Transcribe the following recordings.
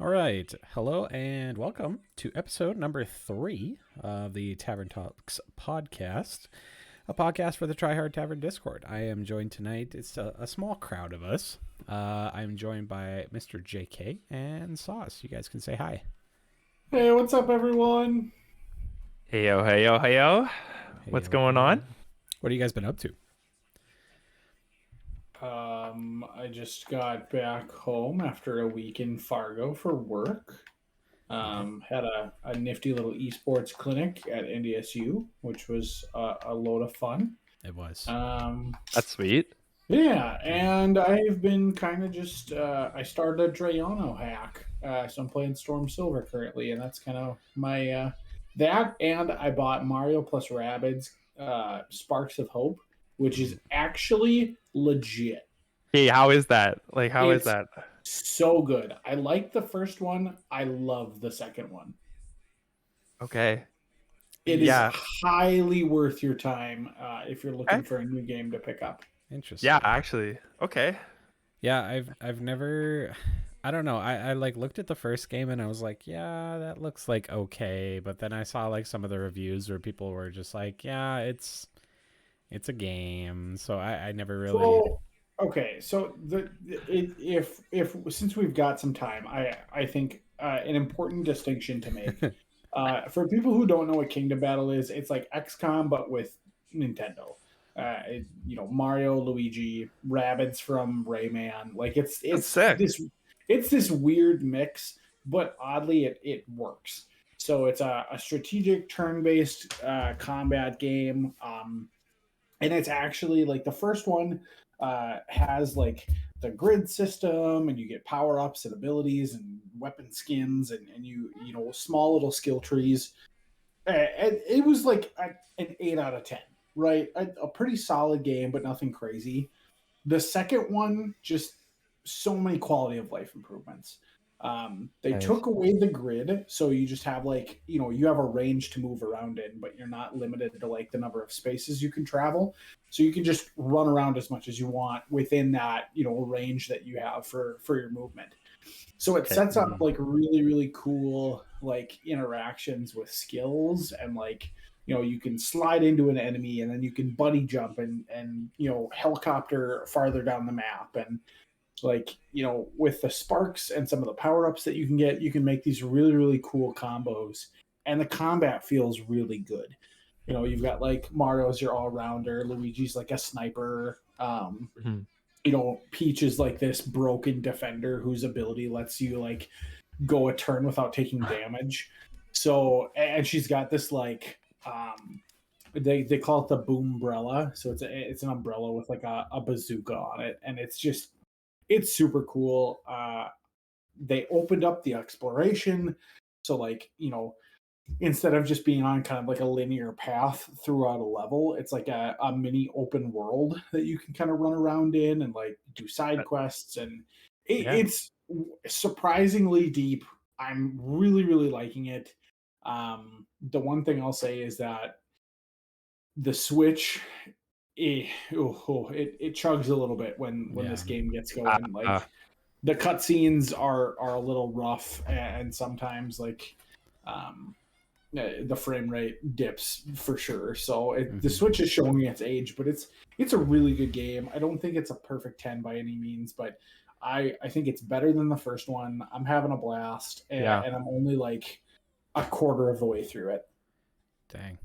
All right. Hello and welcome to episode number 3 of the Tavern Talks podcast, a podcast for the Try Hard Tavern Discord. I am joined tonight. It's a small crowd of us. I'm joined by Mr. JK and Sauce. You guys can say hi. Hey, what's up, everyone? Hey yo, hey yo, hey yo. Hey, What's going on? what have you guys been up to? I just got back home after a week in Fargo for work. Had a nifty little esports clinic at NDSU, which was a load of fun. It was. That's sweet. Yeah, and I've been kind of just I started a Drayano hack, so I'm playing Storm Silver currently, and that's kind of my that. And I bought Mario plus Rabbids Sparks of Hope, which is actually legit. Hey, how is that? Like, how is It's that? so good. I like the first one. I love the second one. Okay. It is Yeah. highly worth your time if you're looking Okay. for a new game to pick up. Interesting. Yeah, actually. Okay. Yeah, I've never I don't know. I like looked at the first game and I was like, yeah, that looks like okay, but then I saw like some of the reviews where people were just like, yeah, it's a game. So I never really So if since we've got some time, I think an important distinction to make for people who don't know what Kingdom Battle is, it's like XCOM but with Nintendo. Mario, Luigi, Rabbids from Rayman. Like That's sick. it's this weird mix, but oddly it works. So it's a strategic turn-based combat game. And it's actually like the first one has like the grid system, and you get power-ups and abilities and weapon skins, and you know small little skill trees. And it was like an 8 out of 10, right? A pretty solid game, but nothing crazy. The second one, just so many quality of life improvements. They Nice. took away the grid, so you just have like you have a range to move around in, but you're not limited to like the number of spaces you can travel. So you can just run around as much as you want within that range that you have for your movement. So it Okay. sets up like really really cool like interactions with skills, and like you can slide into an enemy, and then you can buddy jump and helicopter farther down the map, and like with the sparks and some of the power-ups that you can get, you can make these really really cool combos, and the combat feels really good. You've got like Mario's your all-rounder, Luigi's like a sniper, Mhm. Peach is like this broken defender whose ability lets you like go a turn without taking damage. So, and she's got this like they call it the boom umbrella. So it's an umbrella with like a bazooka on it, and it's super cool. They opened up the exploration, so like instead of just being on kind of like a linear path throughout a level, it's like a mini open world that you can kind of run around in and like do side quests, and Yeah. it's surprisingly deep. I'm really really liking it. The one thing I'll say is that the Switch, it chugs a little bit when yeah. this game gets Uh, going. uh, Like the cutscenes are a little rough, and sometimes like um, the frame rate dips for sure. So the Mhm. Switch is showing its age, but it's a really good game. I don't think it's a perfect 10 by any means, but I think it's better than the first one. I'm having a blast, yeah. and I'm only like a quarter of the way through it. Dang.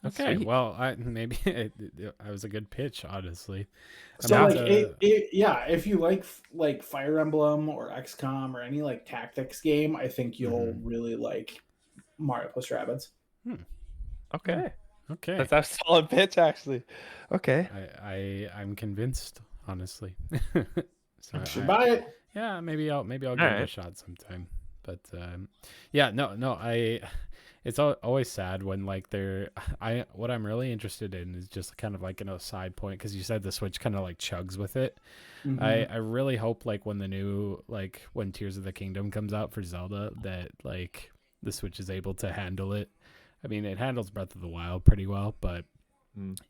That's Okay, sweet. well, maybe I was a good pitch, honestly. I'm So about Yeah. like to. yeah, if you like Fire Emblem or XCOM or any like tactics game, I think you'll Mhm. really like Mario plus Rabbids. Hmm. Yeah. Okay. Okay. That's a solid pitch, actually. Okay. I'm convinced, honestly. So You should buy it. yeah, maybe I'll All give it a right. shot sometime. But yeah, no, it's always sad when like they're I what I'm really interested in is just kind of like a side point because you said the Switch kind of like chugs with it. Mm-hmm. I really hope like when the new like when Tears of the Kingdom comes out for Zelda that like the Switch is able to handle it. I mean, it handles Breath of the Wild pretty well, but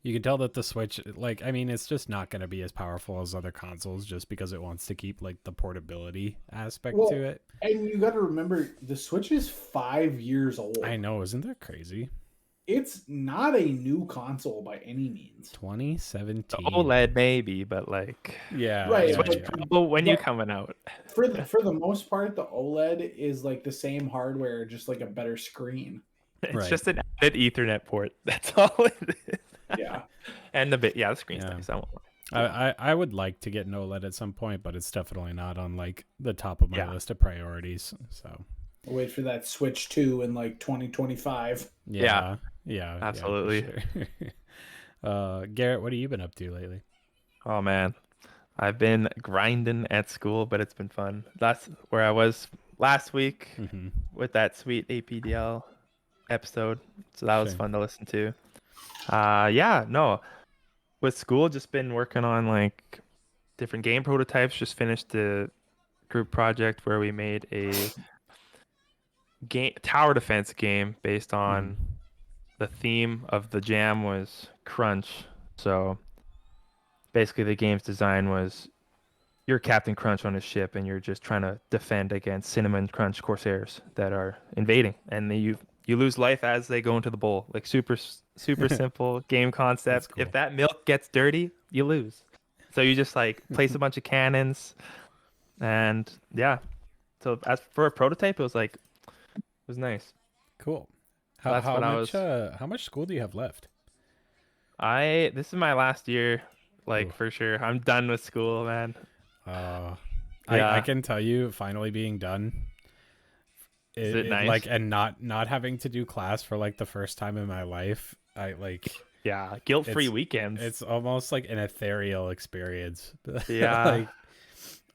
You can tell that the Switch, like, I mean, it's just not going to be as powerful as other consoles just because it wants to keep, like, the portability aspect Well, to it. and you got to remember, the Switch is 5 years old. I know, isn't that crazy? It's not a new console by any means. 2017. OLED maybe, but like, Yeah. Right, Yeah, Switch yeah. Pro, when you but- coming out? For the most part, the OLED is like the same hardware, just like a better screen. It's Right. just an added Ethernet port. That's all it is. Yeah. And the screen's Yeah. nice. I won't lie. I would like to get an OLED at some point, but it's definitely not on, like, the top of my Yeah. list of priorities. So, I'll wait for that Switch 2 in like 2025. yeah. Yeah. Yeah. Absolutely. Yeah, for sure. Garrett, what have you been up to lately? Oh man, I've been grinding at school, but it's been fun. That's where I was last week Mm-hmm. with that sweet APDL episode. So that was Sure. fun to listen to. Yeah, no. With school, just been working on like different game prototypes. Just finished the group project where we made a tower defense game based on the theme of the jam was crunch. So basically the game's design was you're Captain Crunch on a ship and you're just trying to defend against Cinnamon Crunch Corsairs that are invading, and you lose life as they go into the bowl. Like super simple game concept. cool. If that milk gets dirty, you lose. So you just like place a bunch of cannons, and yeah. So as for a prototype, it was nice. Cool. That's what I was. How much school do you have left? This is my last year, like Ooh. for sure. I'm done with school, man. I Yeah. can tell you, finally being done. Is it nice? Like, and not having to do class for like the first time in my life. I like. Yeah, guilt-free It's- weekends. It's almost like an ethereal experience. Yeah. Like,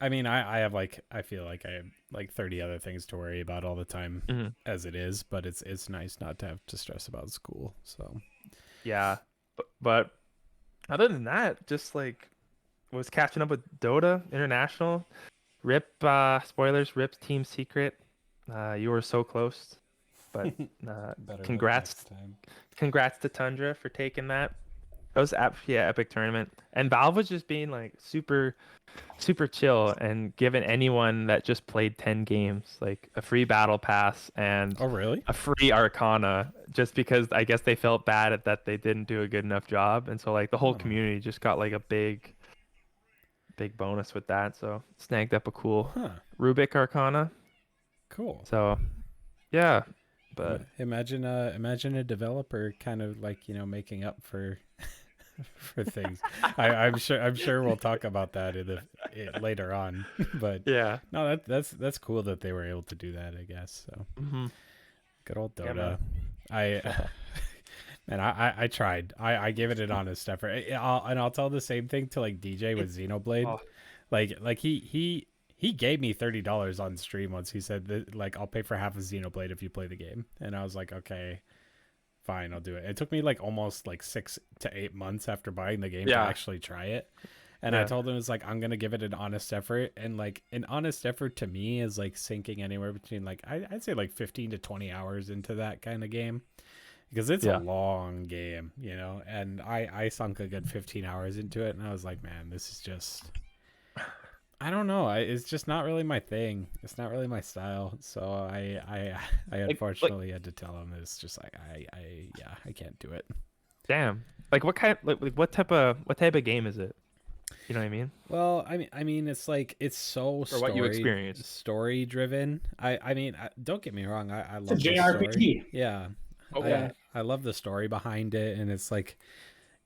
I mean, I have like, I feel like I have like 30 other things to worry about all the time Mhm. as it is, but it's nice not to have to stress about school. So Yeah, but other than that, just like was catching up with Dota International. Rip, spoilers, Rip's team secret. You were so close, but congrats to Tundra for taking that. That was epic tournament, and Valve was just being like super chill and giving anyone that just played 10 games like a free battle pass and Oh, really? a free Arcana, just because I guess they felt bad at that they didn't do a good enough job, and so like the whole Oh. community just got like a big bonus with that. So snagged up a cool Huh. Rubik Arcana. Cool. So yeah, but imagine a developer kind of like, making up for for things. I'm sure we'll talk about that later on. But yeah. no, that's cool that they were able to do that, I guess. So Mm-hmm. good old Yeah, Dota. man. Man, I tried. I gave it an honest effort. I'll tell the same thing to like DJ with Xenoblade. Oh. Like he gave me $30 on stream once. He said that, like, I'll pay for half of Xenoblade if you play the game, and I was like, okay, fine, I'll do it. It took me like almost like 6 to 8 months after buying the game to Yeah. actually try it. And I told him, it's like, I'm gonna give it an honest effort, and like an honest effort to me is like sinking anywhere between like I'd say like 15 to 20 hours into that kind of game, because it's a long game, and I sunk a good 15 hours into it, and I was like, man, this is just, I don't know, it's just not really my thing. It's not really my style. So I unfortunately had to tell him it's just like I can't do it. Damn. Like what kind? Like what type of game is it? You know what I mean? Well, I mean, it's like, it's so Or what you experienced. story driven. I mean, don't get me wrong. I love It's a the JRPG. story. Yeah. Okay. I love the story behind it, and it's like,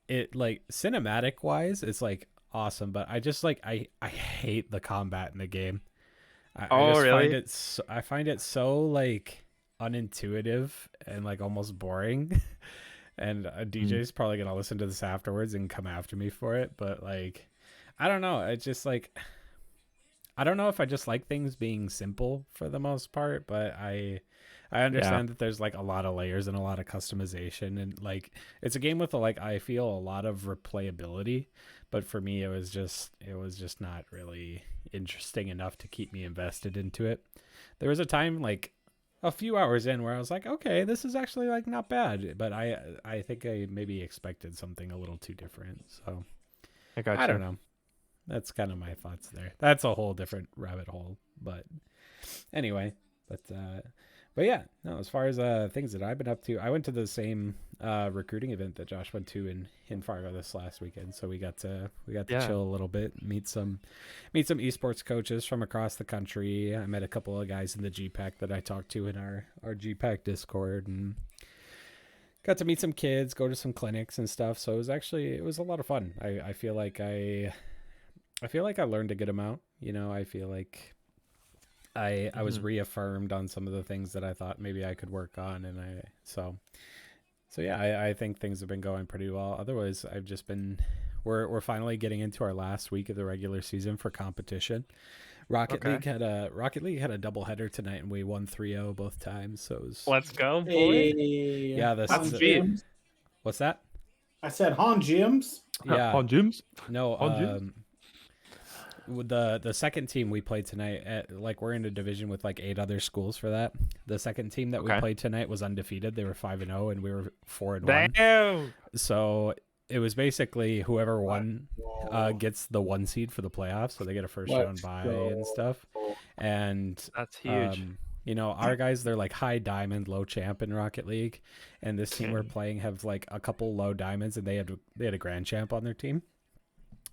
it like cinematic wise, it's like awesome. But I just like I hate the combat in the game. I just really? I find it so like unintuitive and like almost boring. And DJ's probably gonna listen to this afterwards and come after me for it, but like, I don't know. It's just like, I don't know if I just like things being simple for the most part, but I understand that there's like a lot of layers and a lot of customization, and like it's a game with I feel a lot of replayability, but for me it was just not really interesting enough to keep me invested into it. There was a time like a few hours in where I was like, okay, this is actually like not bad. But I think I maybe expected something a little too different. So I got I you. don't know. That's kind of my thoughts there. That's a whole different rabbit hole. But anyway, but yeah, no. As far as things that I've been up to, I went to the same recruiting event that Josh went to in Fargo this last weekend. So we got to Yeah. chill a little bit, meet some esports coaches from across the country. I met a couple of guys in the GPAC that I talked to in our GPAC Discord, and got to meet some kids, go to some clinics and stuff. So it was a lot of fun. I feel like I learned a good amount. I feel like I was reaffirmed on some of the things that I thought maybe I could work on, and so yeah, I think things have been going pretty well. Otherwise, I've just been we're finally getting into our last week of the regular season for competition. Rocket League had a doubleheader tonight, and we won 3-0 both times. So it was, Let's go, boy. Hey, yeah, That's Han sweet. Jims. what's that? I said Han Jims. Yeah, On gyms. no, On gyms? with the second team we played tonight, we're in a division with like 8 other schools for that. The second team that we Okay. played tonight was undefeated. They were 5-0, and we were 4-1. Damn. So it was basically whoever won gets the 1 seed for the playoffs, so they get a first round Let's bye go. and stuff. And That's huge. our guys, they're like high diamond, low champ in Rocket League, and this team we're playing have like a couple low diamonds, and they had a grand champ on their team.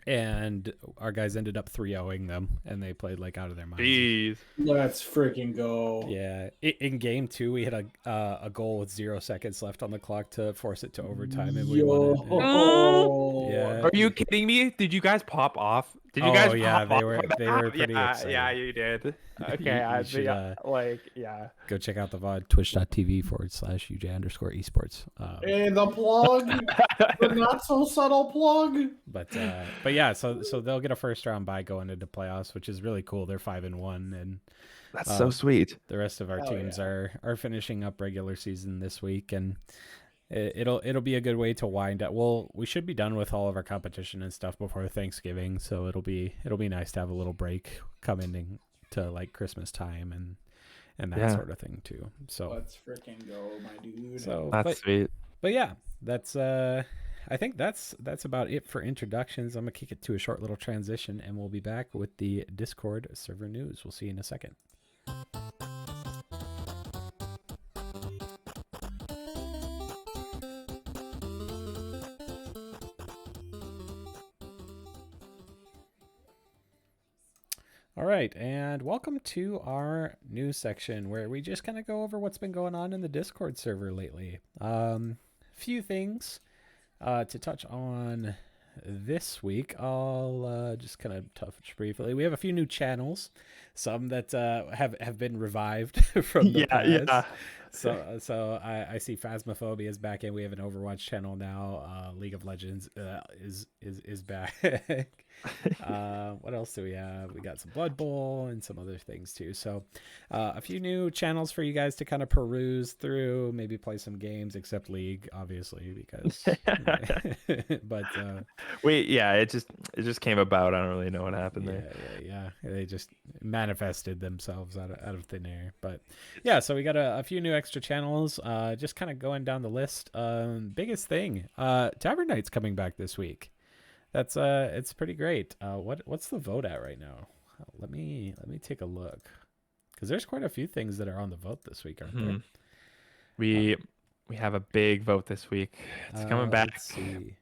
And our guys ended up 3-0ing them, and they played like out of their minds. Jeez. Let's freaking go. Yeah, in game 2, we had a goal with 0 seconds left on the clock to force it to overtime, and we won it. Yo. Yeah. Are you kidding me? Did you guys pop off? Did you Oh, guys yeah, pop they off were- for that? they were pretty yeah, excited. Yeah, you did. Okay, You should, yeah. Go check out the VOD, twitch.tv/UJ_esports. And the plug, the not so subtle plug. But yeah, so they'll get a first round bye going into playoffs, which is really cool. They're 5-1, and That's so sweet. the rest of our Hell teams yeah. are finishing up regular season this week, and it'll be a good way to wind up. Well, we should be done with all of our competition and stuff before Thanksgiving, so it'll be nice to have a little break coming to like Christmas time and that sort of thing too. So Let's freaking go, my dude. so That's sweet. but yeah, that's I think that's about it for introductions. I'm gonna kick it to a short little transition, and we'll be back with the Discord server news. We'll see you in a second. All right, and welcome to our news section where we just kind of go over what's been going on in the Discord server lately. Few things to touch on this week. I'll just kind of touch briefly. We have a few new channels, some that have been revived from the past. Yeah. So I see Phasmophobia is back in. We have an Overwatch channel now. League of Legends is back. What else do we have? We got some Blood Bowl and some other things too. So a few new channels for you guys to kind of peruse through, maybe play some games, except League, obviously, because but Wait, yeah, it just came about. I don't really know what happened there. yeah. They just manifested themselves out of thin air. But yeah, so we got a few new extra channels. Just kind of going down the list. Biggest thing, Tavern Night's coming back this week. That's it's pretty great. What's the vote at right now? Let me take a look, because there's quite a few things that are on the vote this week, aren't there? We have a big vote this week. It's coming back. Let's see.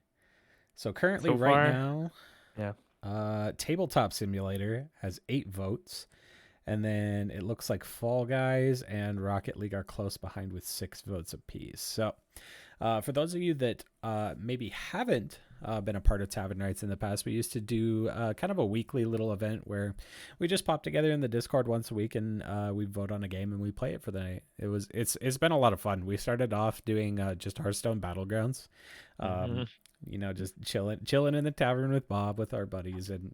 So currently, So right far, now, Tabletop Simulator has 8 votes, and then it looks like Fall Guys and Rocket League are close behind with 6 votes apiece. So, for those of you that maybe haven't been a part of Tavern Nights in the past, we used to do kind of a weekly little event where we just pop together in the Discord once a week, and we vote on a game and we play it for the night. It's been a lot of fun. We started off doing just Hearthstone Battlegrounds. Just chilling in the tavern with Bob, with our buddies, and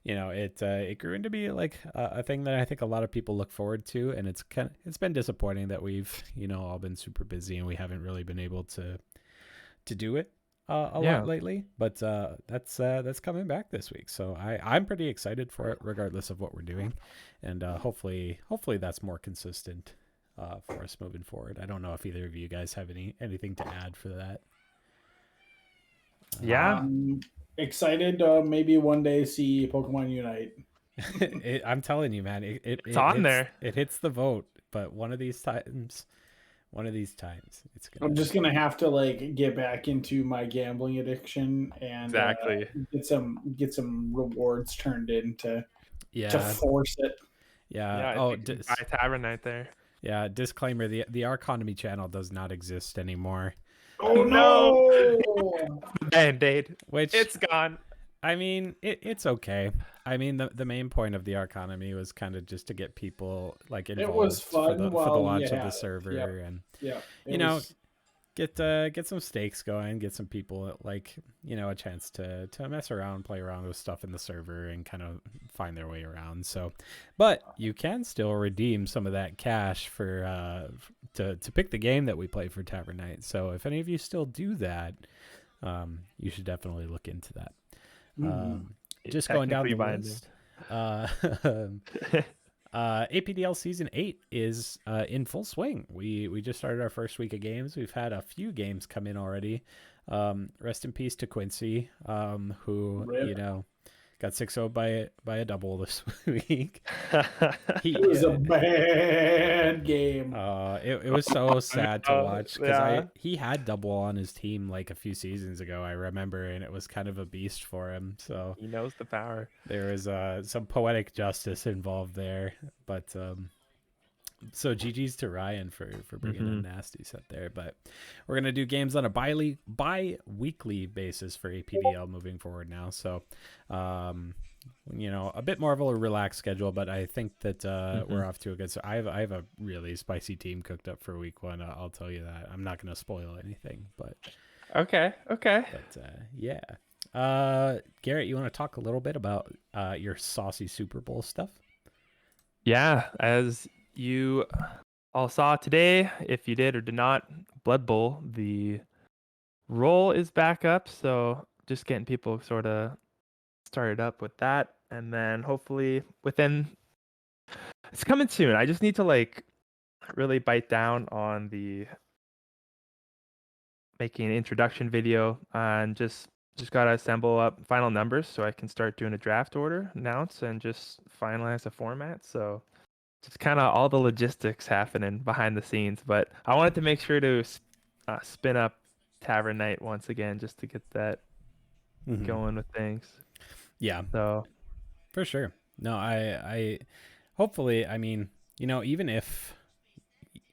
it grew into be like a thing that I think a lot of people look forward to, and it's been disappointing that we've all been super busy and we haven't really been able to do it a lot lately. But that's coming back this week, so I'm pretty excited for it, regardless of what we're doing, and hopefully that's more consistent for us moving forward. I don't know if either of you guys have anything to add for that. Yeah. Excited to maybe one day see Pokemon Unite. I'm telling you, man, It's on there. It hits the vote, but one of these times, it's gonna. I'm just gonna have to like get back into my gambling addiction and Exactly. get some rewards turned in to Yeah, force it. yeah. I Oh, think you can buy Tavern right there. yeah. Disclaimer: the Arconomy channel does not exist anymore. Oh No! no! Band-Aid. Which It's gone. I mean, it's okay. I mean, the main point of the Arconomy was kind of just to get people like involved It was fun for the while launch you of the had it. server, and Yeah, you know, get some stakes going, get some people like a chance to mess around, play around with stuff in the server, and kind of find their way around. So, but you can still redeem some of that cash for to pick the game that we play for Tavern Night. So if any of you still do that, you should definitely look into that. Just going down the list. APDL Season 8 is in full swing. We just started our first week of games. We've had a few games come in already. Rest in peace to Quincy, who Rip. got 6-0 by a double this week. It was a bad game. It was so sad to watch because Yeah. he had double on his team like a few seasons ago, I remember, and it was kind of a beast for him. So He knows the power. there was some poetic justice involved there, but so GG's to Ryan for bringing a nasty set there. But we're gonna do games on a bi-weekly basis for APDL moving forward now. So a bit more of a relaxed schedule, but I think that we're off to a good start. I have a really spicy team cooked up for week 1. I'll tell you that. I'm not gonna spoil anything, but Okay. but yeah. Garrett, you want to talk a little bit about your saucy Super Bowl stuff? Yeah, as you all saw today, if you did or did not, Blood Bowl, the roll is back up. So just getting people sort of started up with that. And then hopefully it's coming soon. I just need to like really bite down on the making an introduction video and just got to assemble up final numbers so I can start doing a draft order, announce, and just finalize the format. So just kind of all the logistics happening behind the scenes, but I wanted to make sure to spin up Tavern Night once again just to get that going with things. Yeah, So for sure. No, I hopefully, I mean, even if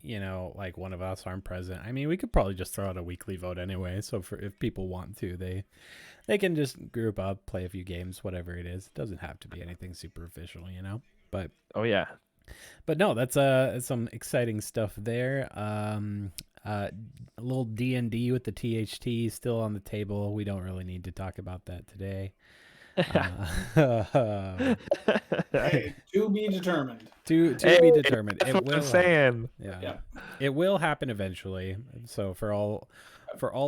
like one of us aren't present, I mean, we could probably just throw out a weekly vote anyway. So if people want to, they can just group up, play a few games, whatever it is. It doesn't have to be anything super official, But oh yeah. But no, that's some exciting stuff there. A little D&D with the THT still on the table. We get really need to talk about that today. Hey, to be determined. To be determined. That's It what will I'm saying. Yeah. It will happen eventually. So for all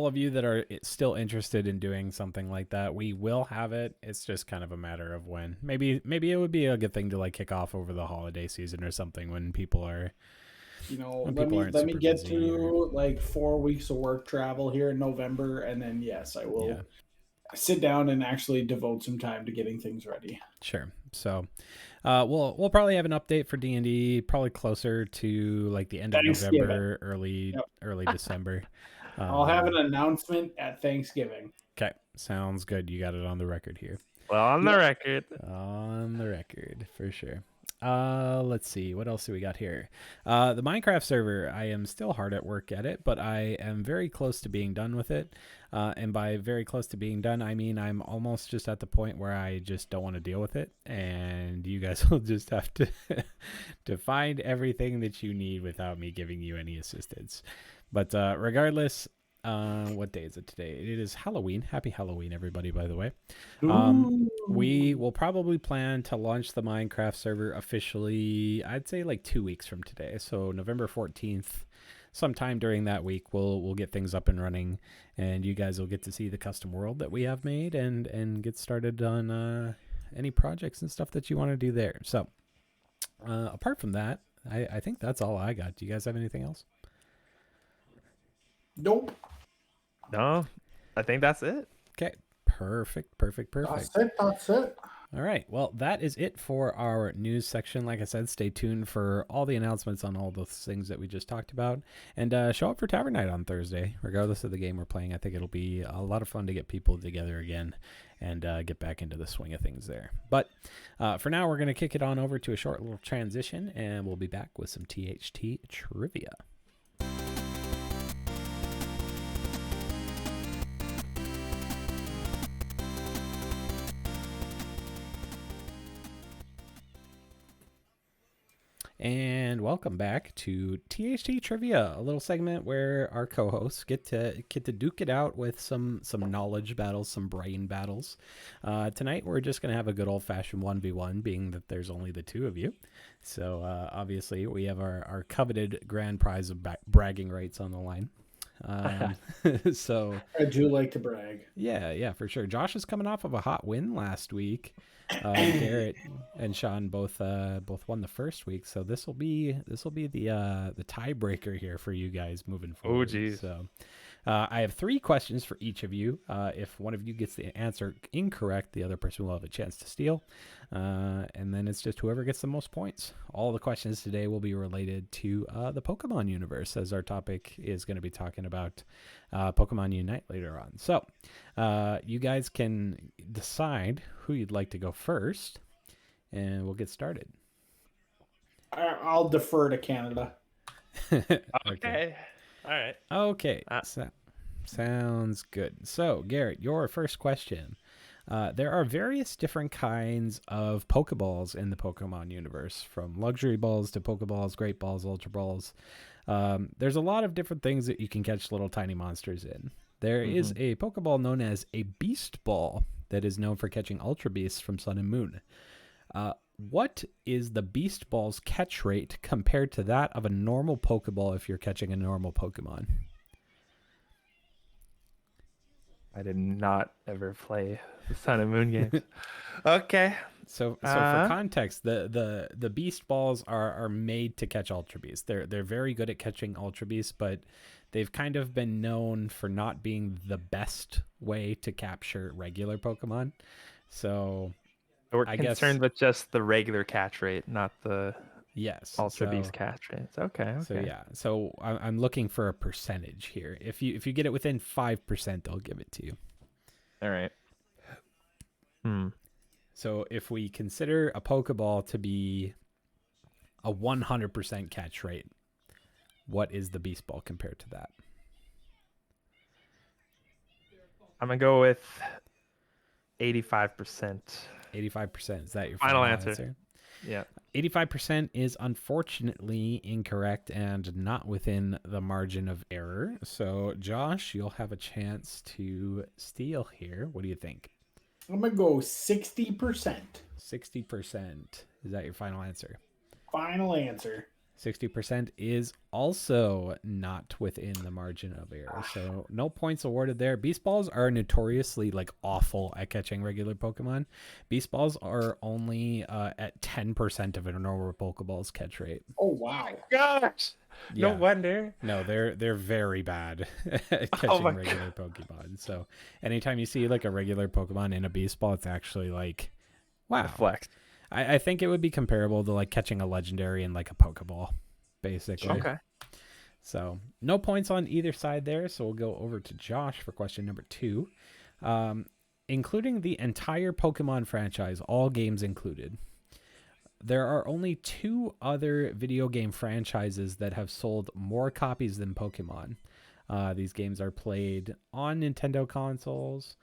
of you that are still interested in doing something like that, we will have it. It's just kind of a matter of when. Maybe it would be a good thing to like kick off over the holiday season or something when people are let me get through like 4 weeks of work travel here in November, and then yes, I will sit down and actually devote some time to getting things ready. Sure. So we'll probably have an update for D&D probably closer to like the end of November, early December. I'll have an announcement at Thanksgiving. Okay, sounds good. You got it on the record here. Well, on the record. On the record, for sure. Let's see. What else do we got here? The Minecraft server. I am still hard at work at it, but I am very close to being done with it. And by very close to being done, I mean I'm almost just at the point where I just don't want to deal with it. And you guys will just have to to find everything that you need without me giving you any assistance. But regardless, what day is it today? It is Halloween. Happy Halloween, everybody, by the way. We will probably plan to launch the Minecraft server officially, I'd say like 2 weeks from today. So November 14th, sometime during that week, we'll get things up and running, and you guys will get to see the custom world that we have made and get started on any projects and stuff that you want to do there. So apart from that, I think that's all I got. Do you guys have anything else? Nope. No, I think that's it. Okay. Perfect. That's it. All right. Well, that is it for our news section. Like I said, stay tuned for all the announcements on all those things that we just talked about. And show up for Tavern Night on Thursday, regardless of the game we're playing. I think it'll be a lot of fun to get people together again and get back into the swing of things there. But for now, we're going to kick it on over to a short little transition, and we'll be back with some THT trivia. And welcome back to THT Trivia, a little segment where our co-hosts get to duke it out with some knowledge battles, some brain battles. Tonight we're just gonna have a good old-fashioned 1v1, being that there's only the two of you. So obviously we have our coveted grand prize of bragging rights on the line. So I do like to brag. Yeah, for sure. Josh is coming off of a hot win last week. Garrett and Sean both won the first week, so this will be the tiebreaker here for you guys moving forward. Oh, geez. So I have 3 questions for each of you. If one of you gets the answer incorrect, the other person will have a chance to steal. And then it's just whoever gets the most points. All the questions today will be related to the Pokemon universe, as our topic is going to be talking about Pokemon Unite later on. So you guys can decide who you'd like to go first, and we'll get started. I'll defer to Canada. Okay. All right. Okay. Sounds good. So, Garrett, your first question. There are various different kinds of Pokeballs in the Pokemon universe, from luxury balls to Pokeballs, Great Balls, Ultra Balls. There's a lot of different things that you can catch little tiny monsters in. There is a Pokeball known as a Beast Ball that is known for catching Ultra Beasts from Sun and Moon. What is the Beast Ball's catch rate compared to that of a normal Pokeball if you're catching a normal Pokemon? I did not ever play the Sun and Moon games. Okay. So for context, the Beast Balls are made to catch Ultra Beasts. They're very good at catching Ultra Beasts, but they've kind of been known for not being the best way to capture regular Pokemon. So We're I concerned guess, with just the regular catch rate, not the yes, Ultra Beast catch rates. Okay. So yeah, so I'm looking for a percentage here. If you get it within 5%, I'll give it to you. All right. So if we consider a Pokeball to be a 100% catch rate, what is the Beast Ball compared to that? I'm gonna go with 85%. 85%. Is that your Final answer? Yeah. 85% is unfortunately incorrect and not within the margin of error. So, Josh, you'll have a chance to steal here. What do you think? I'm going to go 60%. 60%. Is that your final answer? Final answer. 60% is also not within the margin of error. So no points awarded there. Beast Balls are notoriously awful at catching regular Pokemon. Beast Balls are only at 10% of a normal Pokeball's catch rate. Oh, wow. Gosh. Yeah. No wonder. No, they're very bad at catching regular Pokemon. So anytime you see a regular Pokemon in a Beast Ball, it's actually wow. Flex. I think it would be comparable to catching a legendary in a Pokeball, basically. Okay. So no points on either side there. So we'll go over to Josh for question number 2. Including the entire Pokemon franchise, all games included, there are only 2 other video game franchises that have sold more copies than Pokemon. These games are played on Nintendo consoles.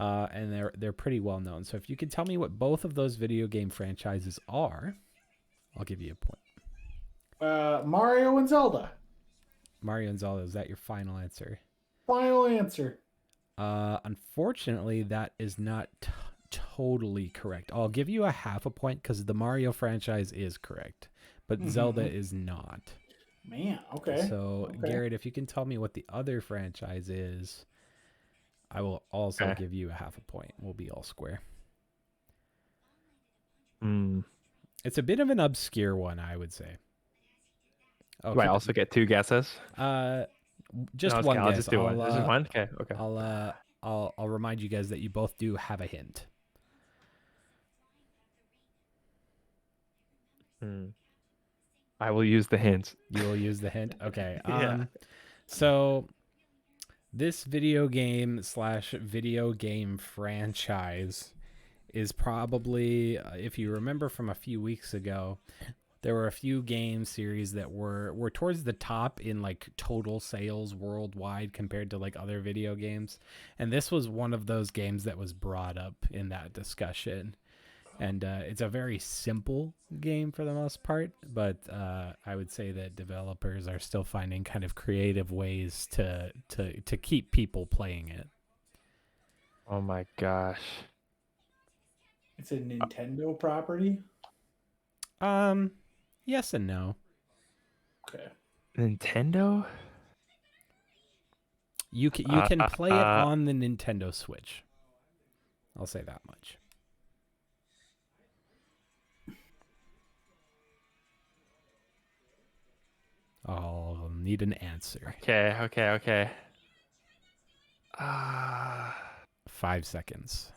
And they're pretty well known. So if you could tell me what both of those video game franchises are, I'll give you a point. Mario and Zelda. Mario and Zelda, is that your final answer? Final answer. Unfortunately, that is not totally correct. I'll give you a half a point because the Mario franchise is correct, but Zelda is not. Man, okay. So, okay. Garrett, if you can tell me what the other franchise is, I will also give you a half a point. We'll be all square. It's a bit of an obscure one, I would say. Oh, Do I keep it- also get 2 guesses? just No, it's one okay, I'll guess. just do one. Just one? Okay, okay. I'll remind you guys that you both do have a hint. I will use the hints. You will use the hint. Okay. Yeah. So this video game / video game franchise is probably, if you remember from a few weeks ago, there were a few game series that were towards the top in like total sales worldwide compared to like other video games, and this was one of those games that was brought up in that discussion. And it's a very simple game for the most part, but I would say that developers are still finding kind of creative ways to keep people playing it. Oh my gosh. It's a Nintendo property. Yes and no. Okay. Nintendo? You can play it on the Nintendo Switch. I'll say that much. I'll need an answer. Okay. 5 seconds.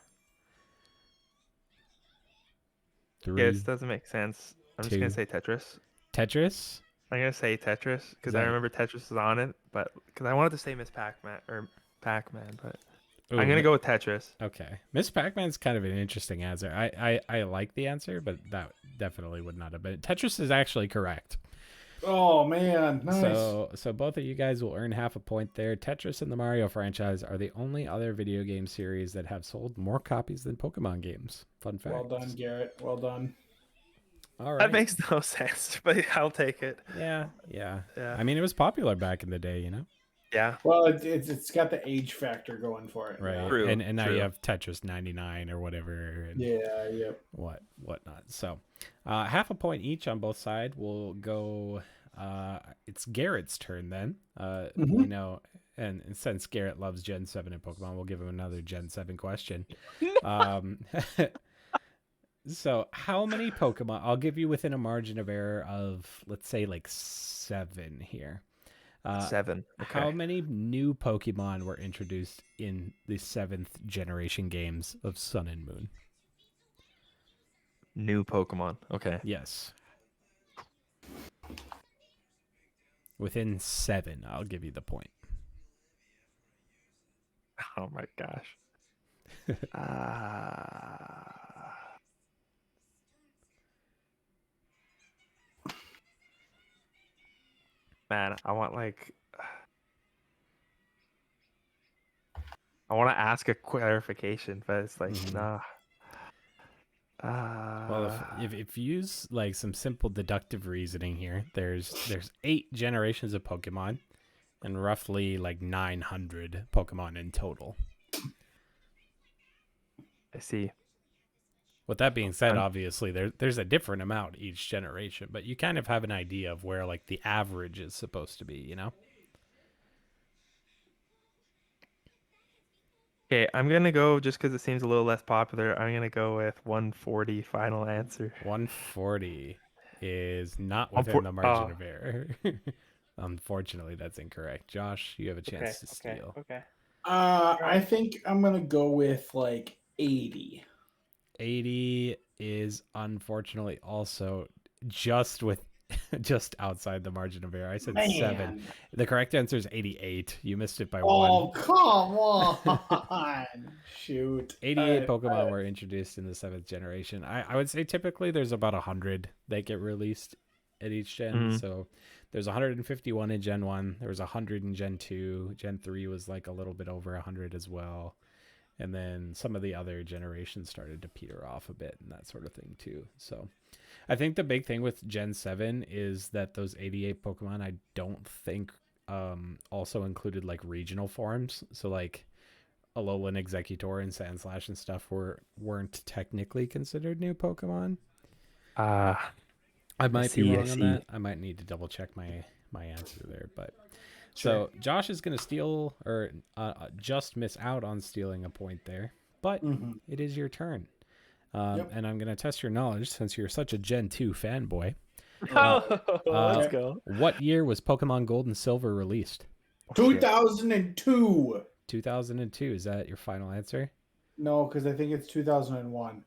Yeah, 3, this doesn't make sense. I'm just 2. gonna say Tetris. Tetris? I'm gonna say Tetris because I that- remember Tetris was on it, but because I wanted to say Miss Pac-Man or Pac-Man, but Ooh, I'm gonna go with Tetris. Okay. Miss Pac-Man's kind of an interesting answer. I like the answer, but that definitely would not have been. Tetris is actually correct. Oh man, nice. So both of you guys will earn half a point there. Tetris and the Mario franchise are the only other video game series that have sold more copies than Pokemon games. Fun fact. Well done, Garrett. Well done. All right. That makes no sense, but I'll take it. Yeah. Yeah. I mean, it was popular back in the day, you know? Yeah. Well, it's got the age factor going for it. Right. Yeah. True, And now true. you have Tetris 99 or whatever. And Yeah. Yep. whatnot. So half a point each on both sides. We'll go it's Garrett's turn then. You know, and since Garrett loves Gen 7 in Pokemon, we'll give him another Gen 7 question. So how many Pokemon, I'll give you within a margin of error of, let's say, like 7 here. 7. Okay. How many new Pokemon were introduced in the 7th generation games of Sun and Moon? New Pokemon. Okay. Yes. Within 7, I'll give you the point. Oh my gosh. Man, I want to ask a clarification, but it's like, nah. Well, if you use like some simple deductive reasoning here, there's 8 generations of Pokemon and roughly like 900 Pokemon in total. I see. With that being said, obviously there's a different amount each generation, but you kind of have an idea of where like the average is supposed to be, you know? Okay, I'm gonna go just because it seems a little less popular. I'm gonna go with 140 final answer. 140 is not within the margin of error. Unfortunately, that's incorrect. Josh, you have a chance to steal. Okay. I think I'm gonna go with like 80. 80 is unfortunately also just outside the margin of error. I said 7. The correct answer is 88. You missed it by 1. Oh, come on. Shoot. 88 Pokemon were introduced in the 7th generation. I would say typically there's about 100 that get released at each gen. So there's 151 in Gen 1. There was 100 in Gen 2. Gen 3 was like a little bit over 100 as well. And then some of the other generations started to peter off a bit and that sort of thing too. So I think the big thing with Gen 7 is that those 88 Pokemon, I don't think also included like regional forms. So like Alolan Executor and Sandslash and stuff weren't technically considered new Pokemon. I might be wrong on that. I might need to double check my answer there, but so Josh is going to steal or just miss out on stealing a point there, but it is your turn. And I'm going to test your knowledge since you're such a Gen 2 fanboy. Let's go. What year was Pokemon Gold and Silver released? 2002. 2002. Is that your final answer? No, because I think it's 2001.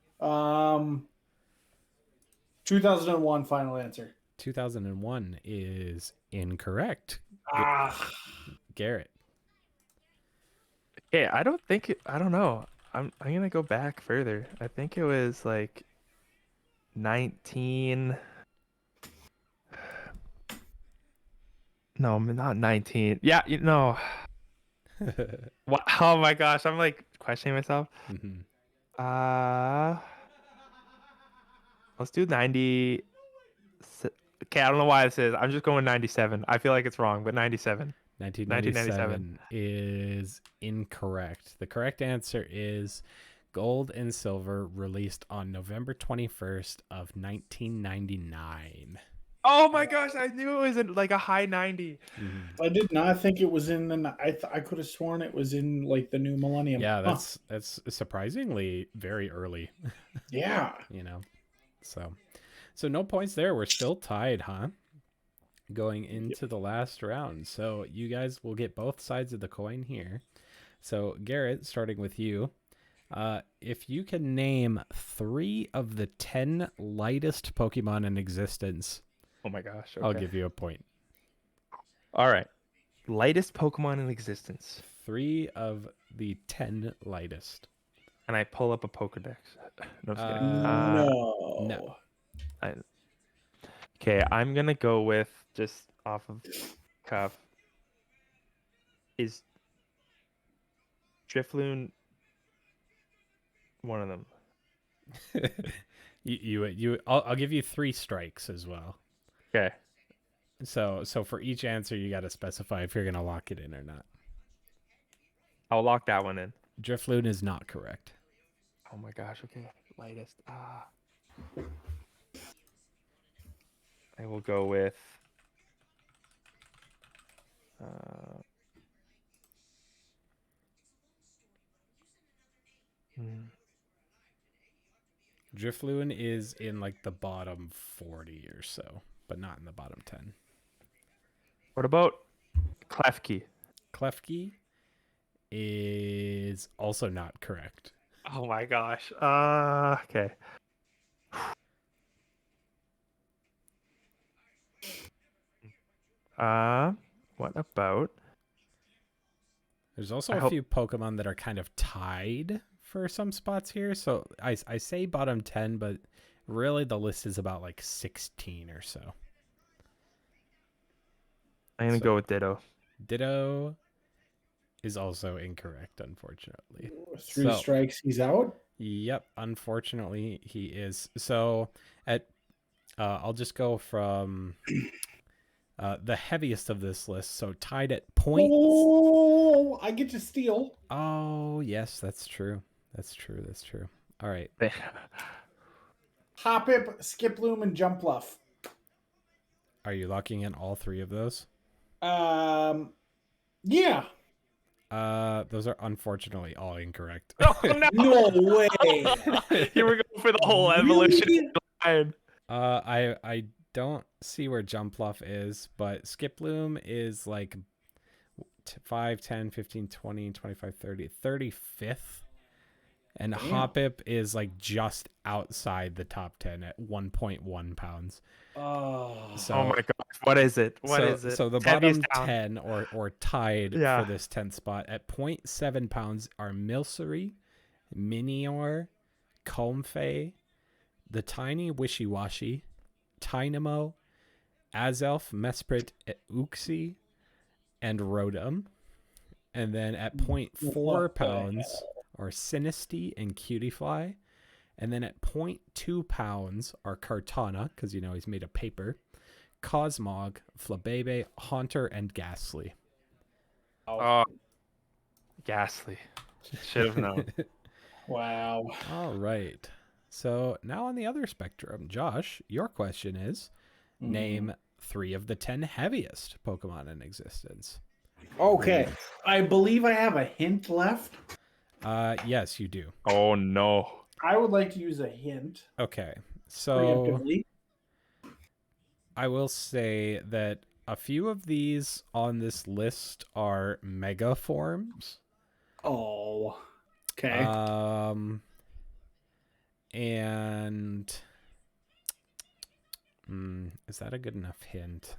2001 final answer. 2001 is incorrect. Ah, Garrett. Okay, I don't know. I'm gonna go back further. I think it was like 19. No, not 19. Yeah, What? Oh my gosh, I'm like questioning myself. Mhm. Let's do 90. Okay, I don't know why this is. I'm just going 97. I feel like it's wrong, but 97. 1997 is incorrect. The correct answer is Gold and Silver, released on November 21st of 1999. Oh my gosh, I knew it was in like a high 90. I did not think it was in the. I could have sworn it was in like the new millennium. Yeah, Huh. that's surprisingly very early. Yeah. So no points there. We're still tied, huh? Going into the last round. So you guys will get both sides of the coin here. So Garrett, starting with you, if you can name 3 of the 10 lightest Pokemon in existence, Oh my gosh. I'll Okay. give you a point. All right. Lightest Pokemon in existence. 3 of the 10 lightest. And I pull up a Pokedex. No, I'm just kidding. No. Okay, I'm gonna go with just off of cuff. Is Drifloon one of them? I'll give you 3 strikes as well. Okay. So for each answer, you got to specify if you're gonna lock it in or not. I'll lock that one in. Drifloon is not correct. Oh my gosh. Okay. Lightest. I will go with. Drifloon is in like the bottom 40 or so, but not in the bottom 10. What about Klefki? Klefki is also not correct. Oh my gosh. Okay. What about? There's also a few Pokemon that are kind of tied for some spots here. So I say bottom 10, but really the list is about like 16 or so. I'm gonna go with Ditto. Ditto is also incorrect, unfortunately. 3 strikes, he's out. Yep, unfortunately he is. So I'll just go from the heaviest of this list. So tied at point. Oh, I get to steal. Oh yes, that's true. That's true. All right. Hoppip, Skiploom, and Jumpluff. Are you locking in all 3 of those? Yeah. Those are unfortunately all incorrect. Oh no! No way. You were going for the whole evolution line. I don't see where Jumpluff is, but Skiploom is like 5, 10, 15, 20, 25, 30, 35th. And Damn. Hoppip is like just outside the top 10 at 1.1 pounds. Oh. So, Oh my gosh, what is it? What is it? So the Heaviest bottom down. 10 or tied Yeah. for this 10th spot at 0.7 pounds are Milcery, Minior, Comfey, the tiny Wishy-Washy, Tynamo, Azelf, Mesprit, Uxie, and Rotom. And then at 0.4 pounds are Sinistea and Cutiefly. And then at 0.2 pounds are Kartana, because he's made of paper, Cosmog, Flabebe, Haunter, and Ghastly. Oh, Ghastly. Should have known. Wow. All right. So now on the other spectrum, Josh, your question is, name 3 of the 10 heaviest Pokemon in existence. Okay. I believe I have a hint left. Yes, you do. Oh no. I would like to use a hint. Okay. So Preemptively. I will say that a few of these on this list are mega forms. Oh, okay. And is that a good enough hint?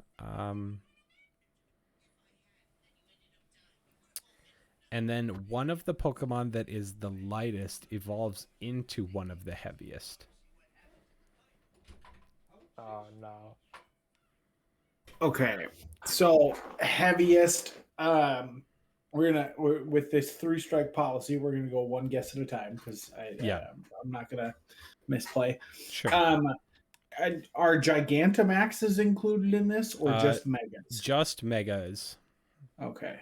And then one of the Pokemon that is the lightest evolves into one of the heaviest. Oh no. Okay. So heaviest. We're with this 3-strike policy. We're gonna go one guess at a time because I'm not gonna misplay. Sure. Are Gigantamaxes included in this, or just Megas? Just Megas. Okay.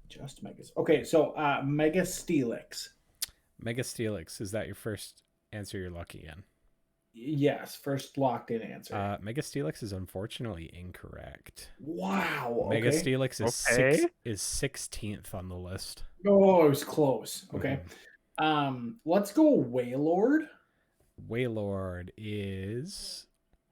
Just Megas. Okay, so Mega Steelix. Mega Steelix. Is that your first answer you're lucky in? Yes, first locked in answer. Mega Steelix is unfortunately incorrect. Wow. Okay. Mega Steelix is 16th on the list. Oh, it was close. Okay. Let's go Wailord. Wailord is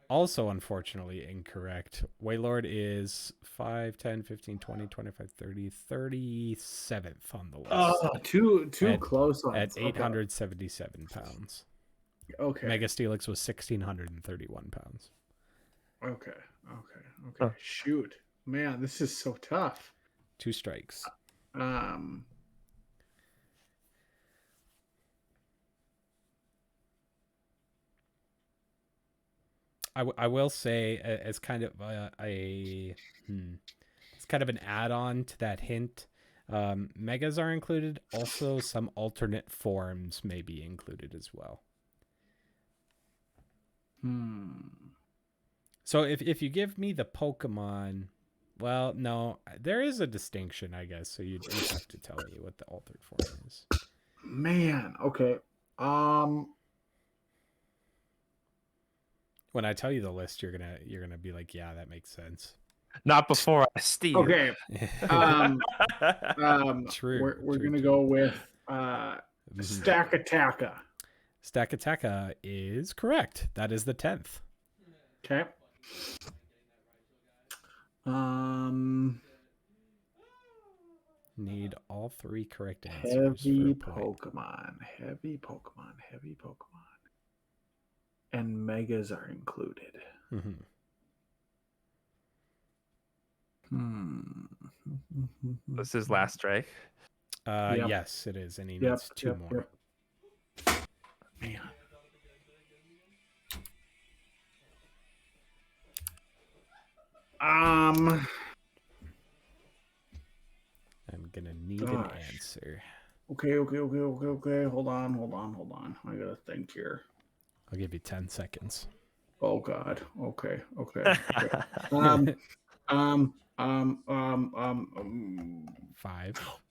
also unfortunately incorrect. Wailord is 5, 10, 15, 20, 25, 30, 37th on the list. Oh, too close ones. At 877 pounds. Okay. Mega Steelix was 1,631 pounds. Okay. Huh. Shoot. Man, this is so tough. 2 strikes. I will say as kind of it's kind of an add-on to that hint. Megas are included. Also, some alternate forms may be included as well. So if you give me the Pokemon, well, no, there is a distinction, I guess. So you'd have to tell me what the altered form is. Man, okay. When I tell you the list, you're gonna be like, yeah, that makes sense. Not before I steal. Okay. True. We're gonna go with Stakataka. Stakataka is correct. That is the 10th. Okay. Need all 3 correct answers. Heavy Pokemon. And Megas are included. This is last strike. Yep. Yes, it is, and he needs 2 more. Man. I'm gonna need an answer. Okay. Hold on. I gotta think here. I'll give you 10 seconds. Oh God. Okay. 5.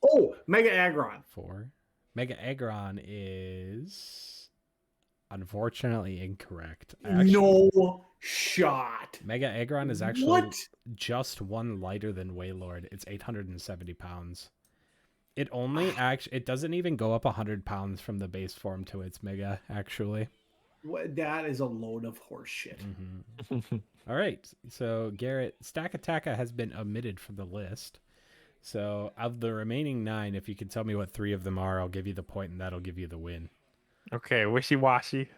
Oh, Mega Aggron. 4. Mega Aggron is unfortunately incorrect. No shot. Mega Aggron is actually just 1 lighter than Wailord. It's 870 pounds. It only it doesn't even go up 100 pounds from the base form to its Mega, actually. That is a load of horse shit. All right. So, Garrett, Stakataka has been omitted from the list. So, of the remaining 9, if you can tell me what 3 of them are, I'll give you the point, and that'll give you the win. Okay, Wishy-Washy.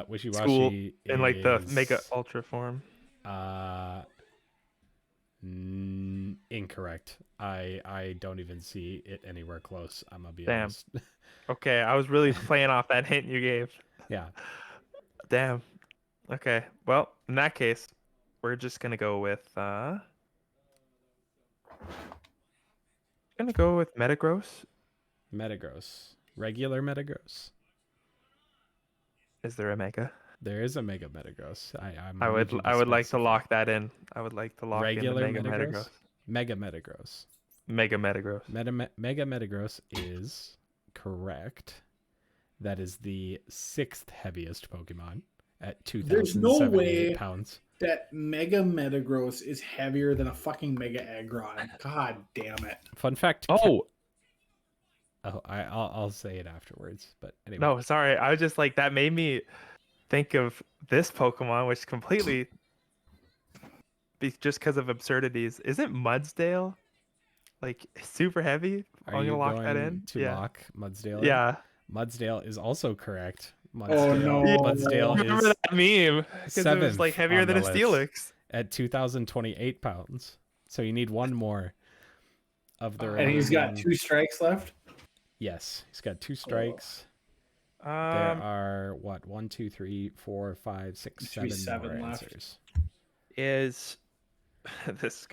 Wishy-Washy in like the Mega Ultra form. Incorrect. I don't even see it anywhere close. I'm gonna be Damn. honest. Okay, I was really playing off that hint you gave. Yeah. Damn. Okay. Well, in that case, we're just gonna go with Metagross. Metagross. Regular Metagross. Is there a Mega? There is a Mega Metagross. I would like to lock that in. I would like to lock regular in the Mega Metagross. Mega Metagross. Mega Metagross. Mega Metagross is correct. That is the 6th heaviest Pokemon at 2,078 pounds. That Mega Metagross is heavier than a fucking Mega Aggron. God damn it. Fun fact. I'll say it afterwards. But anyway. No, sorry. I was just like, that made me think of this Pokemon, which completely just because of absurdities. Isn't Mudsdale like super heavy? Are I'm you gonna lock that going in. to Yeah. lock Mudsdale in? Yeah. Mudsdale is also correct. Oh Yeah. Mudsdale no. Remember is that meme? Because it was like seventh heavier on than the a list Steelix. at 2,028 pounds. So you need one more of the And he's got remaining. 2 strikes left. Yes, he's got 2 Oh, strikes. There Um, are what 1, 2, 3, 4, 5, 6, should be 7 more 7 left. answers. is this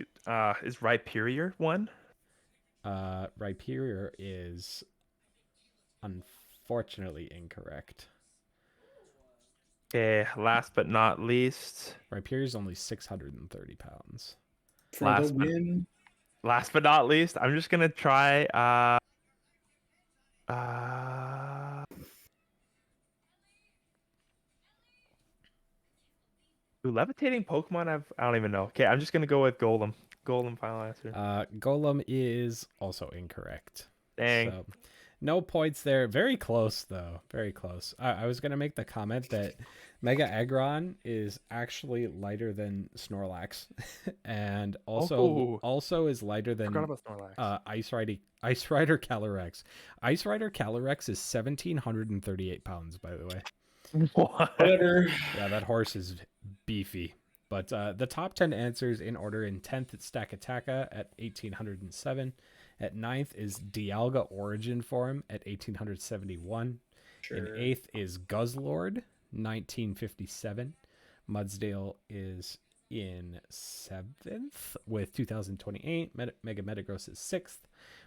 is Rhyperior one? Rhyperior is unfortunately incorrect. Okay, last but not least. Rhyperior is only 630 pounds. For the Last but win. last but not least, I'm just gonna try uh do levitating Pokemon have I don't even know. Okay, I'm just gonna go with Golem. Golem final answer. Golem is also incorrect. Dang. So no points there. Very close though. Very close. I was gonna make the comment that Mega Aggron is actually lighter than Snorlax, and also is lighter Forgot than about Snorlax. Ice Rider Calyrex. Ice Rider Calyrex is 1,738 pounds, by the way. What? Whatever. Yeah, that horse is beefy. But the top 10 answers in order: in 10th, it's Stakataka at 1,807. At 9th is Dialga Origin Form at 1,871. Sure. In 8th is Guzzlord, 1957. Mudsdale is in 7th with 2,028. Mega Metagross is 6th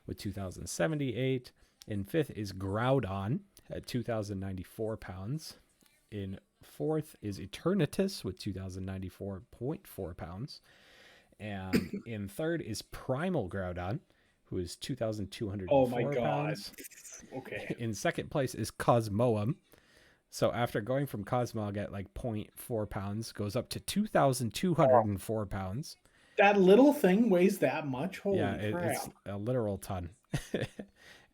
with 2,078. In 5th is Groudon at 2,094 pounds. In 4th is Eternatus with 2,094.4 pounds. And in 3rd is Primal Groudon, who is 2,204 Oh my god. pounds. Okay. In 2nd place is Cosmoem. So after going from Cosmog at like 0.4 pounds, goes up to 2,204 pounds. That little thing weighs that much? Holy crap. It's a literal ton.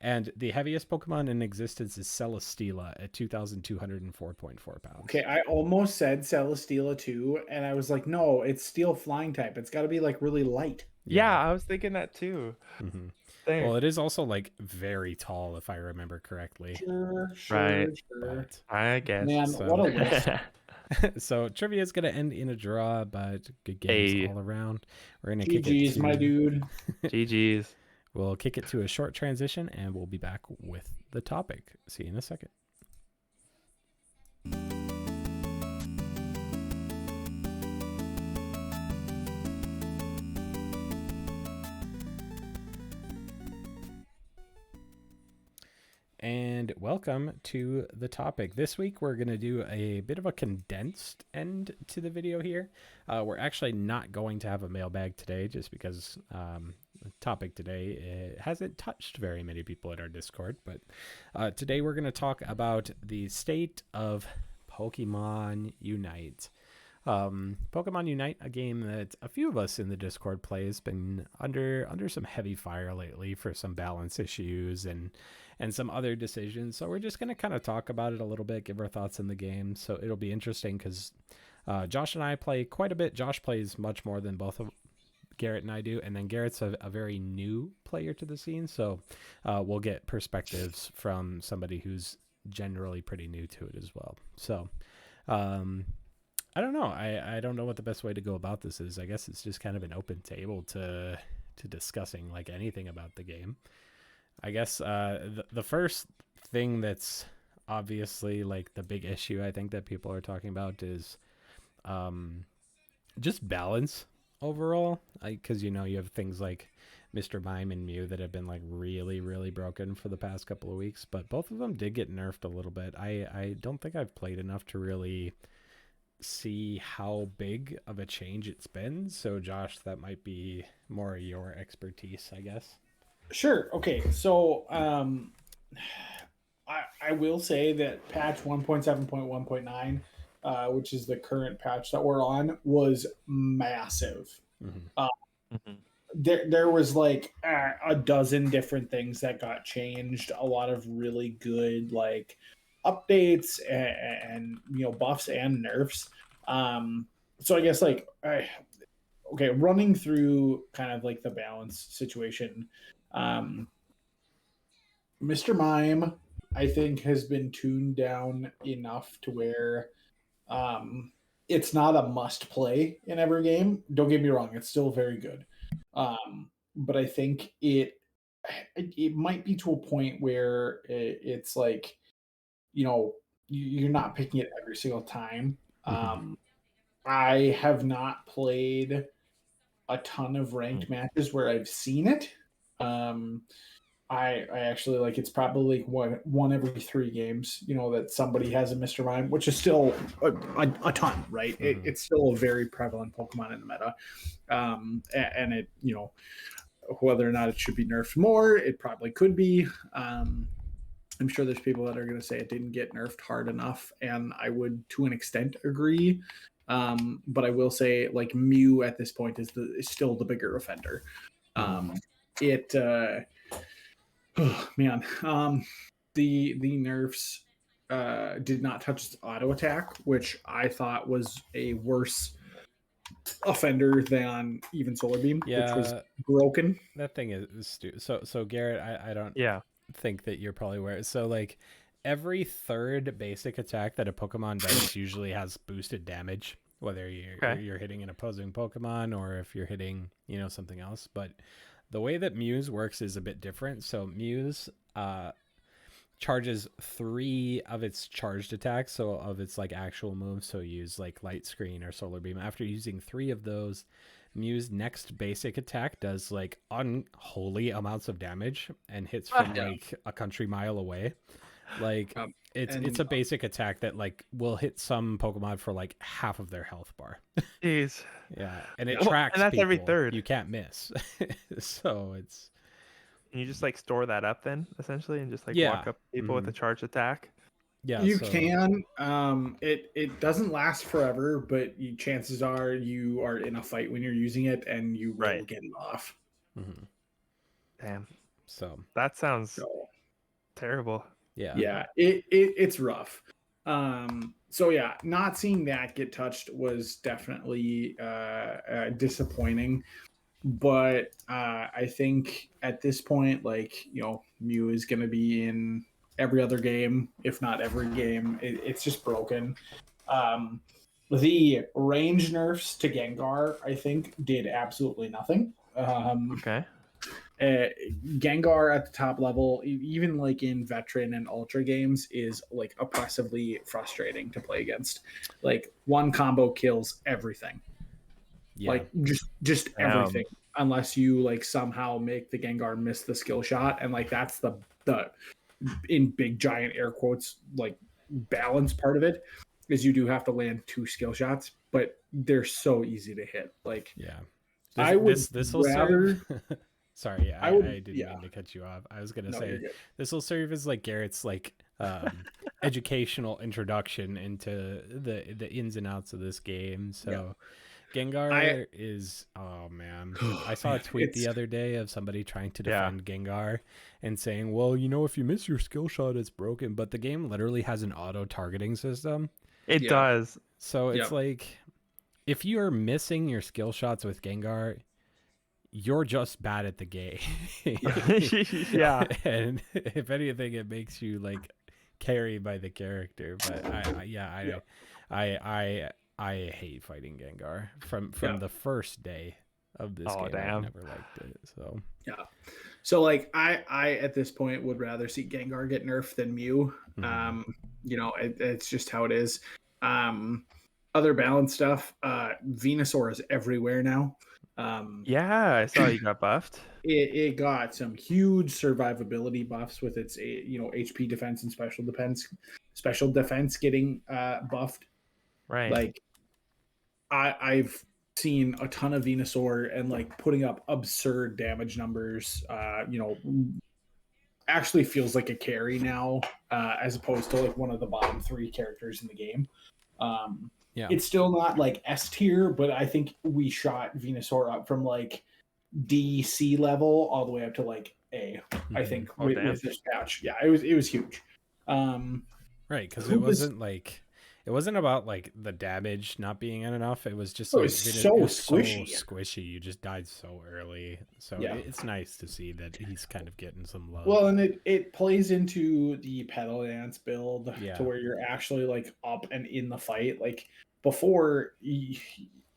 And the heaviest Pokemon in existence is Celesteela at 2,204.4 pounds. Okay, I almost said Celesteela too, and I was like, no, it's steel flying type. It's got to be like really light. Yeah, I was thinking that too. Mm-hmm. Dang. Well, it is also like very tall, if I remember correctly. Sure. Right. But, I guess. Man, what a list. so trivia is going to end in a draw, but good games all around. We're going to kick it GG's, my dude. GG's. We'll kick it to a short transition, and we'll be back with the topic. See you in a second. And welcome to the topic. This week, we're going to do a bit of a condensed end to the video here. We're actually not going to have a mailbag today just because the topic today hasn't touched very many people at our Discord. But today, we're going to talk about the state of Pokemon Unite. Pokemon Unite, a game that a few of us in the Discord play, has been under some heavy fire lately for some balance issues and some other decisions. So we're just going to kind of talk about it a little bit, give our thoughts on the game. So it'll be interesting because Josh and I play quite a bit. Josh plays much more than both of Garrett and I do. And then Garrett's a very new player to the scene. So we'll get perspectives from somebody who's generally pretty new to it as well. So I don't know. I don't know what the best way to go about this is. I guess it's just kind of an open table to discussing like anything about the game. I guess the first thing that's obviously like the big issue I think that people are talking about is just balance overall. Because, you have things like Mr. Mime and Mew that have been like really, really broken for the past couple of weeks. But both of them did get nerfed a little bit. I don't think I've played enough to really see how big of a change it's been. So Josh, that might be more your expertise, I guess. Sure. Okay. So I will say that patch 1.7.1.9, which is the current patch that we're on, was massive. Mm-hmm. There was like a dozen different things that got changed, a lot of really good like updates and buffs and nerfs. So I guess like okay, running through kind of like the balance situation. Mr. Mime, I think, has been tuned down enough to where it's not a must play in every game. Don't get me wrong, it's still very good. But I think it might be to a point where it's like, you're not picking it every single time. I have not played a ton of ranked matches where I've seen it. I actually like it's probably like one every 3 games, that somebody has a Mr. Mime, which is still a ton, right? It's still a very prevalent Pokemon in the meta. And it, whether or not it should be nerfed more, it probably could be. I'm sure there's people that are going to say it didn't get nerfed hard enough, and I would, to an extent, agree. But I will say, like, Mew at this point is still the bigger offender. Oh man, the nerfs did not touch its auto attack, which I thought was a worse offender than even Solar Beam, which was broken. That thing is stupid. So Garrett, I don't think that you're probably aware. So like every third basic attack that a Pokemon does usually has boosted damage, whether you're hitting an opposing Pokemon or if you're hitting something else. But the way that Muse works is a bit different. So Muse charges 3 of its charged attacks, so of its like actual moves. So use like Light Screen or Solar Beam. After using 3 of those, Mew's next basic attack does like unholy amounts of damage and hits from like a country mile away. Like it's a basic attack that like will hit some Pokemon for like half of their health bar. Jeez. Yeah, and it tracks and that's people. every third. You can't miss. So it's. Can you just like store that up then, essentially, and just like walk up people with a charged attack? Yeah, you can. It doesn't last forever, but chances are you are in a fight when you're using it, and you will get it off. Damn. So that sounds terrible. Yeah. It's rough. So yeah, not seeing that get touched was definitely disappointing. But I think at this point, like, Mew is going to be in every other game, if not every game. It's just broken. The range nerfs to Gengar, I think, did absolutely nothing. Gengar at the top level, even like in veteran and ultra games, is like oppressively frustrating to play against. Like one combo kills everything. Like just everything, unless you like somehow make the Gengar miss the skill shot, and like that's the in big giant air quotes like balance part of it is you do have to land 2 skill shots, but they're so easy to hit. Like I would rather. Sorry, I didn't mean to cut you off. I was gonna say this will serve as like Garrett's like educational introduction into the ins and outs of this game. So Gengar is, oh man, I saw a tweet the other day of somebody trying to defend Gengar and saying, well, if you miss your skill shot, it's broken. But the game literally has an auto targeting system. It does. So it's like, if you are missing your skill shots with Gengar, you're just bad at the game. And if anything, it makes you like carried by the character. But I hate fighting Gengar from the first day of this game. I never liked it. So like I at this point would rather see Gengar get nerfed than Mew. It's just how it is. Other balance stuff. Venusaur is everywhere now. I saw you got buffed. It got some huge survivability buffs with its HP defense and special defense getting buffed. Right. Like I've seen a ton of Venusaur and like putting up absurd damage numbers. Actually feels like a carry now, as opposed to like one of the bottom 3 characters in the game. It's still not like S tier, but I think we shot Venusaur up from like DC level all the way up to like A. I think with this patch. Yeah, it was huge. Right, because it wasn't like it wasn't about like the damage not being enough. It was just It like was so it was so squishy. squishy. You just died so early. So Yeah. it's nice to see that he's kind of getting some love. Well, and it plays into the pedal dance build Yeah. to where you're actually like up and in the fight. Like before,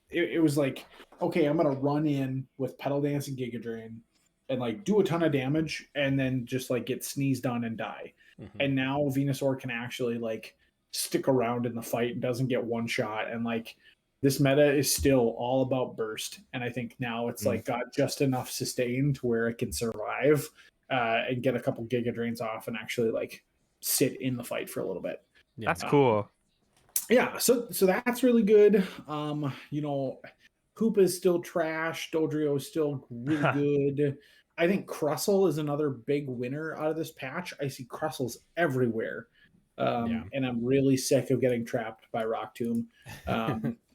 it was like, okay, I'm gonna run in with pedal dance and Giga Drain and like do a ton of damage and then just like get sneezed on and die. Mhm. And now Venusaur can actually like stick around in the fight and doesn't get one shot. And like this meta is still all about burst. And I think now it's like got just enough sustain to where it can survive and get a couple Giga Drains off and actually like sit in the fight for a little bit. Yeah. That's cool. Yeah, so that's really good. You know, Koopa is still trash. Dodrio is still really good. I think Crustle is another big winner out of this patch. I see Crustles everywhere. Yeah. And I'm really sick of getting trapped by Rock Tomb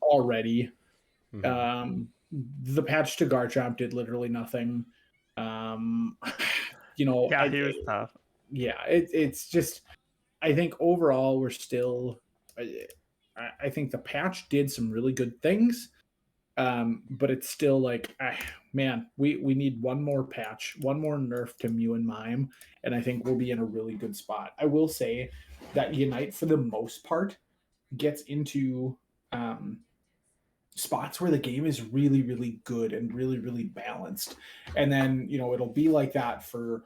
already. Mhm. The patch to Garchomp did literally nothing. You know, Yeah, he was tough. yeah, it's just, I think overall we're still, I think the patch did some really good things, but it's still like, man, we need one more patch, one more nerf to Mew and Mime, and I think we'll be in a really good spot. I will say that Unite, for the most part, gets into spots where the game is really, really good and really, really balanced, and then you know it'll be like that for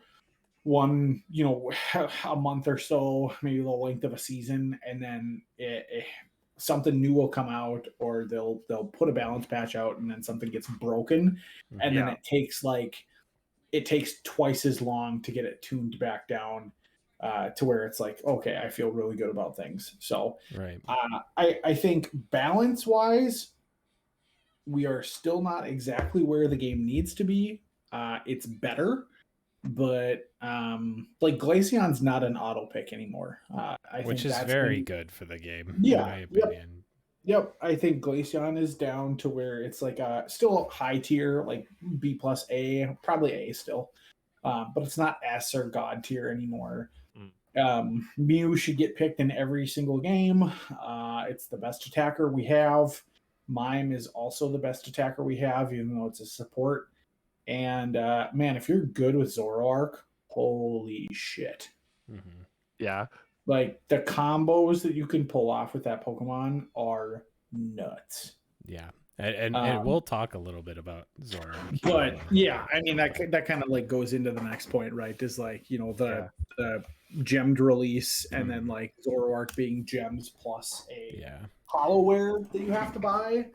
one, you know, a month or so, maybe the length of a season, and then something new will come out, or they'll put a balance patch out, and then something gets broken, and then Yeah. it takes twice as long to get it tuned back down to where it's like, okay, I feel really good about things. So Right. I think balance wise, we are still not exactly where the game needs to be. It's better, but like Glaceon's not an auto pick anymore. Which think is that's very been, good for the game, in yeah, my yep, opinion. yep. I think Glaceon is down to where it's like still high tier, like B plus A, probably A still, but it's not S or God tier anymore. Mew should get picked in every single game. It's the best attacker we have. Mime is also the best attacker we have, even though it's a support. And man, if you're good with Zoroark, holy shit. Mm-hmm. Yeah. Like the combos that you can pull off with that Pokemon are nuts. Yeah. And we'll talk a little bit about Zoroark. But yeah, I mean that kind of like goes into the next point, right? Is like, you know, the gemmed release, and then like Zoroark being gems plus a hollowware that you have to buy.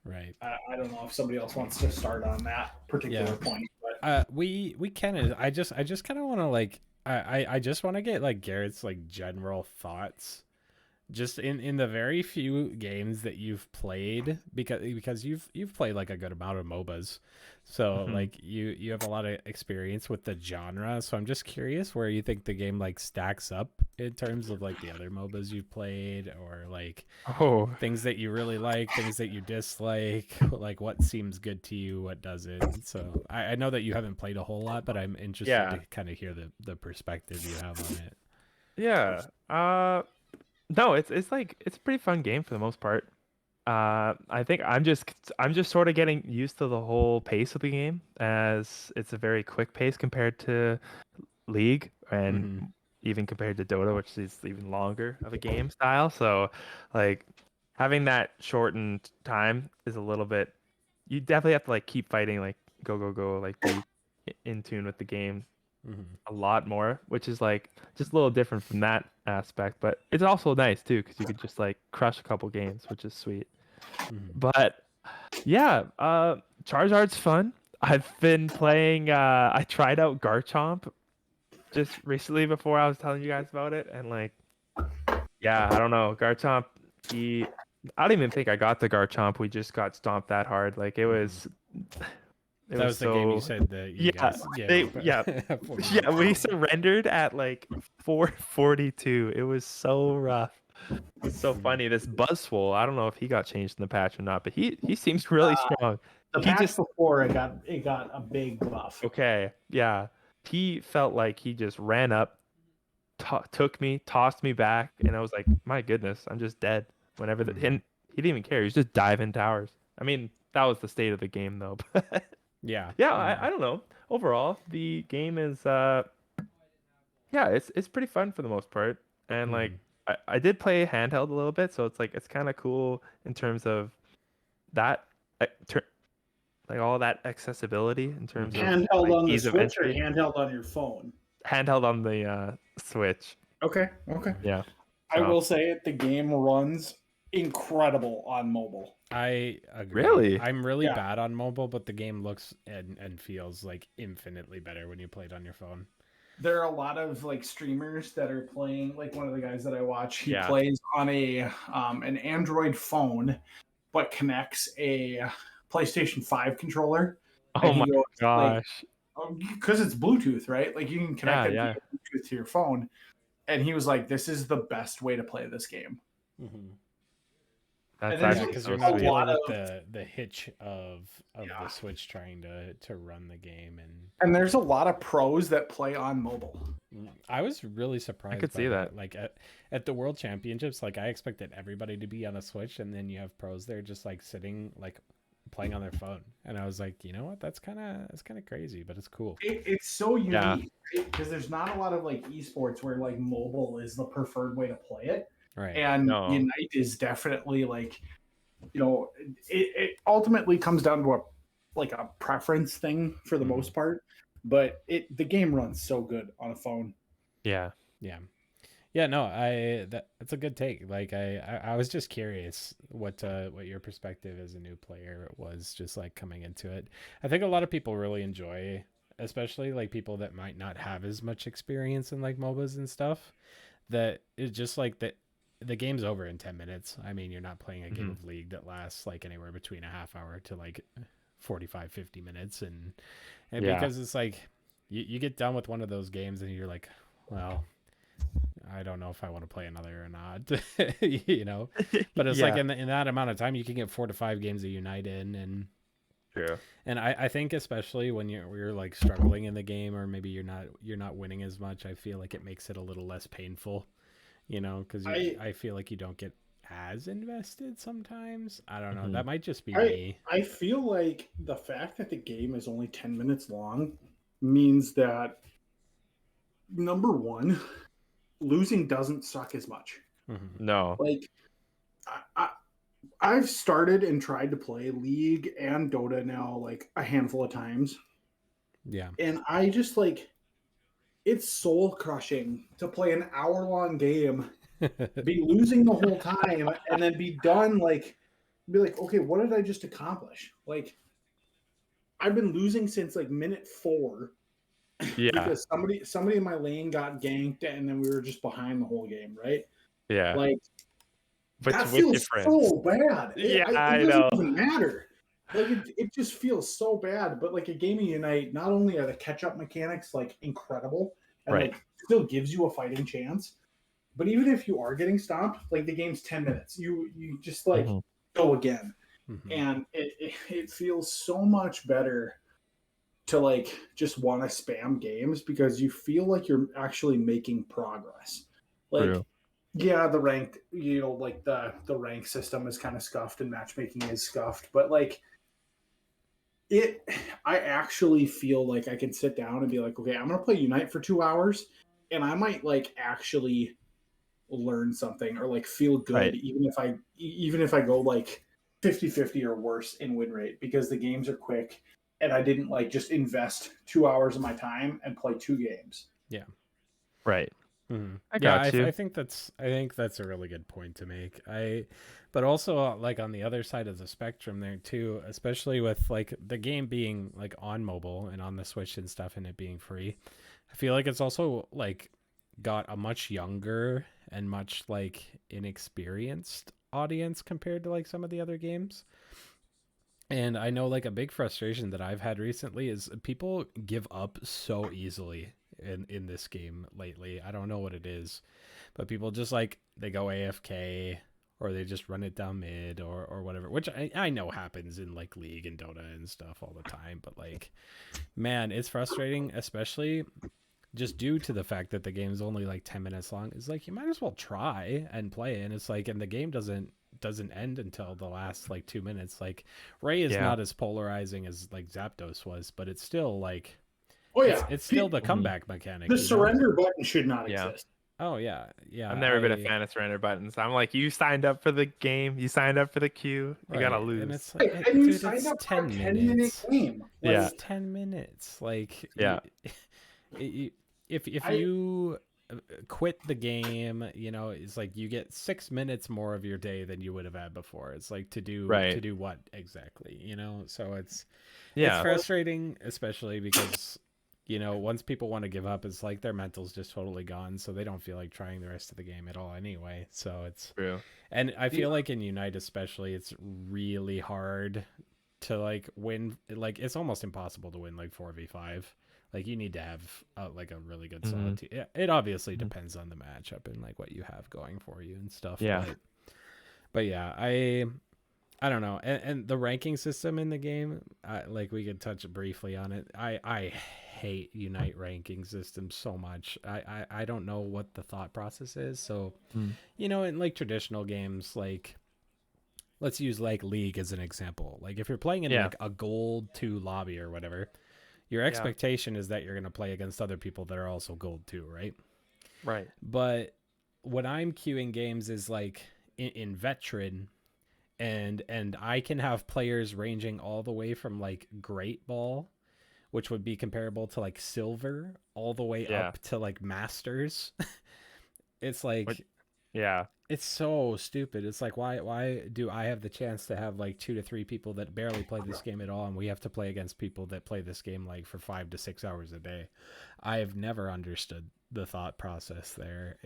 Right. I don't know if somebody else wants to start on that particular point, but we can. I just kind of want to like I just want to get like Garrett's like general thoughts, just in the very few games that you've played, because you've played like a good amount of MOBAs, so like you have a lot of experience with the genre. So I'm just curious where you think the game like stacks up in terms of like the other MOBAs you've played, or like things that you really like, things that you dislike, like what seems good to you, what doesn't. So I know that you haven't played a whole lot, but I'm interested to kind of hear the perspective you have on it. Yeah. No, it's like it's a pretty fun game for the most part. I think I'm just sort of getting used to the whole pace of the game, as it's a very quick pace compared to League, and even compared to Dota, which is even longer of a game style. So like having that shortened time is a little bit, you definitely have to like keep fighting, like go, like be in tune with the game a lot more, which is like just a little different from that aspect, but it's also nice too because you could just like crush a couple games, which is sweet. But yeah, Charizard's fun. I've been playing. I tried out Garchomp just recently before I was telling you guys about it, and like, yeah, I don't know, Garchomp. I don't even think I got the Garchomp. We just got stomped that hard. Like it was. That was the game you said that you guys gave up. Yeah, we surrendered at like 442. It was so rough. It's so funny. This Buzzwole, I don't know if he got changed in the patch or not, but he seems really strong. The patch before it got a big buff. Okay, yeah. He felt like he just ran up took me, tossed me back, and I was like, my goodness, I'm just dead. Whenever and he didn't even care. He was just diving towers. I mean, that was the state of the game though. Yeah. Yeah, I don't know. Overall, the game is yeah, it's pretty fun for the most part. And like I did play handheld a little bit, so it's like it's kind of cool in terms of that like all that accessibility in terms of Handheld like on the ease of Switch or entry. handheld on your phone? Handheld on the Switch. Okay. Okay. Yeah. I So will say it. The game runs incredible on mobile. I agree. Really? I'm really Yeah. bad on mobile, but the game looks and feels like infinitely better when you play it on your phone. There are a lot of like streamers that are playing. Like one of the guys that I watch, he Yeah. plays on a an Android phone, but connects a PlayStation 5 controller. oh my Like, gosh. because it's Bluetooth, right? Like you can connect it Yeah. via Bluetooth to your phone. And he was like, "This is the best way to play this game." That's And then actually Because so you're not sweet. dealing lot with the hitch of Yeah. the Switch trying to run the game, And there's a lot of pros that play on mobile. I was really surprised. I could by see that. Like at the World Championships, like I expected everybody to be on a Switch, and then you have pros there just like sitting like playing on their phone, and I was like, you know what, that's kind of crazy, but it's cool. It's so unique Yeah. because there's not a lot of like esports where like mobile is the preferred way to play it. Right. And No. Unite is definitely like, you know, it ultimately comes down to a preference thing for the most part. But the game runs so good on a phone. Yeah. No, that's a good take. Like I was just curious what your perspective as a new player was, just like coming into it. I think a lot of people really enjoy, especially like people that might not have as much experience in like MOBAs and stuff, that it's just like that the game's over in 10 minutes. I mean, you're not playing a game of League that lasts like anywhere between a half hour to like 45, 50 minutes. And because it's like you get done with one of those games and you're like, well, I don't know if I want to play another or not, you know, but it's like in that amount of time, you can get 4 to 5 games of Unite in. And True. And I think especially when you're like struggling in the game, or maybe you're not winning as much, I feel like it makes it a little less painful, you know, because I feel like you don't get as invested sometimes. I don't know. That might just be me. I feel like the fact that the game is only 10 minutes long means that, number one, losing doesn't suck as much. No. Like, I've started and tried to play League and Dota now like a handful of times. Yeah. And I just like, it's soul crushing to play an hour-long game, be losing the whole time, and then be done, like, be like, okay, what did I just accomplish? Like, I've been losing since like minute 4 because somebody in my lane got ganked, and then we were just behind the whole game, right? Yeah. Like, But that with feels difference. so bad. Yeah, it I know. doesn't even matter. Like, it just feels so bad. But like a game of Unite, not only are the catch-up mechanics like incredible and like still gives you a fighting chance, but even if you are getting stomped, like the game's 10 minutes, you just like go again. And it feels so much better to like just want to spam games because you feel like you're actually making progress. Like, True. yeah, the rank, you know, like the rank system is kind of scuffed and matchmaking is scuffed, but like I actually feel like I can sit down and be like, okay, I'm gonna play Unite for 2 hours, and I might like actually learn something or like feel good, even if I go like 50-50 or worse in win rate, because the games are quick and I didn't like just invest 2 hours of my time and play 2 games. Yeah. Right. I got you. I think that's a really good point to make. But also like on the other side of the spectrum there too, especially with like the game being like on mobile and on the Switch and stuff, and it being free, I feel like it's also like got a much younger and much like inexperienced audience compared to like some of the other games. And I know like a big frustration that I've had recently is people give up so easily in this game lately. I don't know what it is, but people just like they go AFK or they just run it down mid or whatever, which I know happens in like League and Dota and stuff all the time. But like, man, it's frustrating, especially just due to the fact that the game's only like 10 minutes long, is like you might as well try and play. And it's like, and the game doesn't end until the last like 2 minutes. Like Ray is not as polarizing as like Zapdos was, but it's still like, oh yeah, it's still the comeback mechanic. The surrender button should not exist. Oh yeah, yeah. I've never been a fan of surrender buttons. I'm like, you signed up for the game, you signed up for the queue, you gotta lose. And it's like, and you signed up for a 10-minute game. Like, it's 10 minutes. Like, if you quit the game, you know, it's like you get 6 minutes more of your day than you would have had before. It's like to do what exactly, you know? So it's frustrating, especially because, you know, once people want to give up, it's like their mental's just totally gone, so they don't feel like trying the rest of the game at all anyway. So it's true. And I feel like in Unite especially, it's really hard to like win. Like it's almost impossible to win like 4v5. Like you need to have like a really good solid team. It obviously depends on the matchup and like what you have going for you and stuff. Yeah. But yeah, I don't know. And the ranking system in the game, like we could touch briefly on it. I hate Unite ranking system so much. I don't know what the thought process is. So, you know, in like traditional games, like let's use like League as an example. Like if you're playing in like a gold 2 lobby or whatever, your expectation is that you're going to play against other people that are also gold 2, right? Right. But when I'm queuing games is like in veteran, and I can have players ranging all the way from like Great Ball, which would be comparable to like Silver, all the way up to like Masters. It's like, it's so stupid. It's like, why do I have the chance to have like 2 to 3 people that barely play this game at all, and we have to play against people that play this game like for 5 to 6 hours a day? I've never understood the thought process there.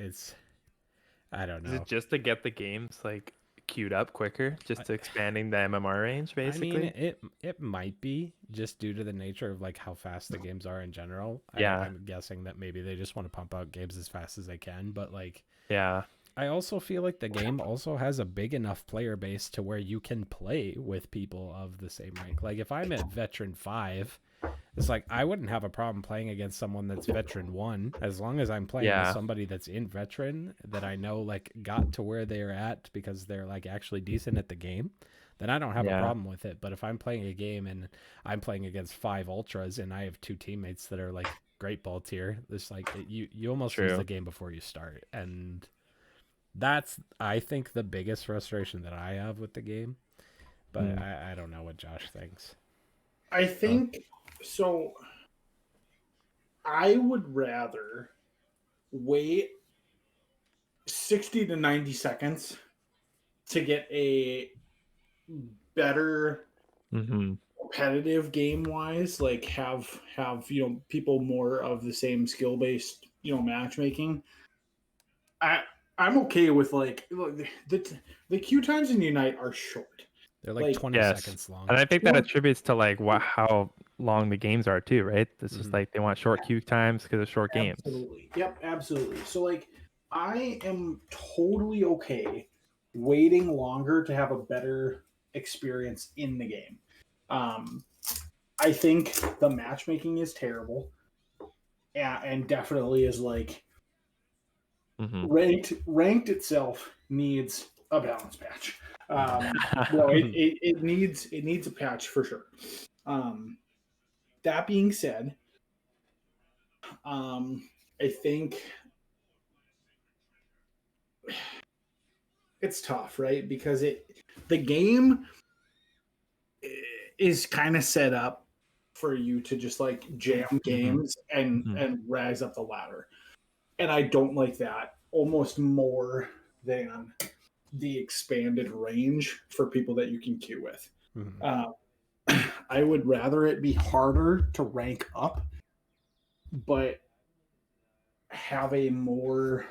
I don't know. Is it just to get the games like queued up quicker, just expanding the MMR range basically? I mean, it might be just due to the nature of like how fast the games are in general. I'm guessing that maybe they just want to pump out games as fast as they can, but like I also feel like the game also has a big enough player base to where you can play with people of the same rank. Like if I'm at veteran 5, it's like I wouldn't have a problem playing against someone that's veteran 1, as long as I'm playing with somebody that's in veteran that I know like got to where they're at because they're like actually decent at the game. Then I don't have a problem with it. But if I'm playing a game and I'm playing against 5 ultras and I have 2 teammates that are like Great Ball tier, it's like you almost lose the game before you start. And that's, I think, the biggest frustration that I have with the game. But I don't know what Josh thinks. I think so. I would rather wait 60 to 90 seconds to get a better competitive game wise, like have you know, people more of the same skill based, you know, matchmaking. I'm okay with like the queue times in Unite are short. They're like 20 seconds long. And I think that attributes to like how long the games are too, right? This is like they want short queue times because of short games. Absolutely. Yep, absolutely. So like I am totally okay waiting longer to have a better experience in the game. I think the matchmaking is terrible. Yeah, and definitely is like ranked itself needs a balance patch. No, it needs a patch for sure. That being said, I think it's tough, right? Because the game is kind of set up for you to just like jam games and rise up the ladder. And I don't like that almost more than the expanded range for people that you can queue with. I would rather it be harder to rank up, but have a more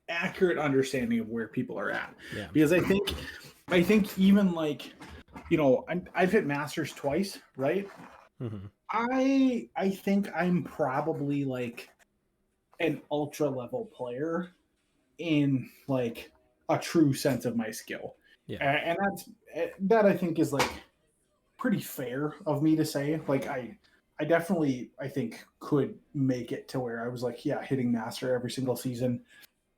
accurate understanding of where people are at. Yeah. Because I think even like, you know, I've hit Masters twice, right? I think I'm probably like an ultra level player in like a true sense of my skill. Yeah. And that I think is like pretty fair of me to say. Like definitely, I think, could make it to where I was like, yeah, hitting master every single season.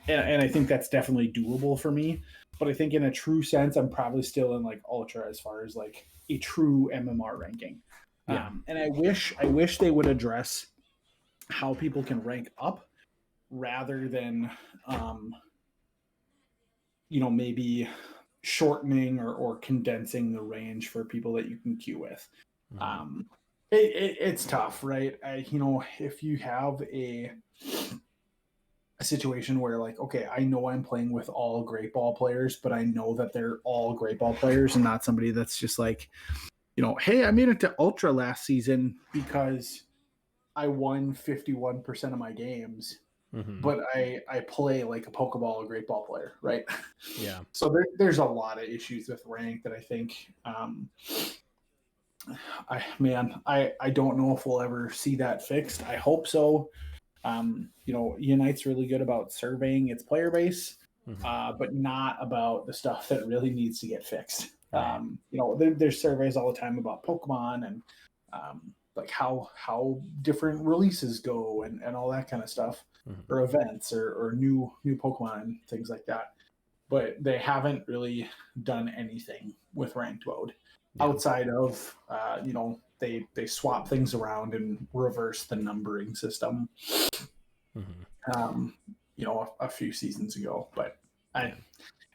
And I think that's definitely doable for me. But I think in a true sense, I'm probably still in like ultra as far as like a true MMR ranking. Yeah. And I wish they would address how people can rank up rather than, maybe shortening or condensing the range for people that you can queue with. Mhm. It's tough, right? If you have a situation where like, okay, I know I'm playing with all great ball players, but I know that they're all great ball players and not somebody that's just like, hey, I made it to ultra last season because I won 51% of my games, Mhm. but I play like a Pokeball or great ball player, right? Yeah. So there's a lot of issues with rank that I think I don't know if we'll ever see that fixed. I hope so. Unite's really good about surveying its player base, Mhm. but not about the stuff that really needs to get fixed. Right. There's surveys all the time about Pokemon and like how different releases go and all that kind of stuff, Mhm. or events or new Pokemon and things like that. But they haven't really done anything with ranked mode Yeah. outside of they swap things around and reverse the numbering system Mhm. um, a few seasons ago. But Yeah.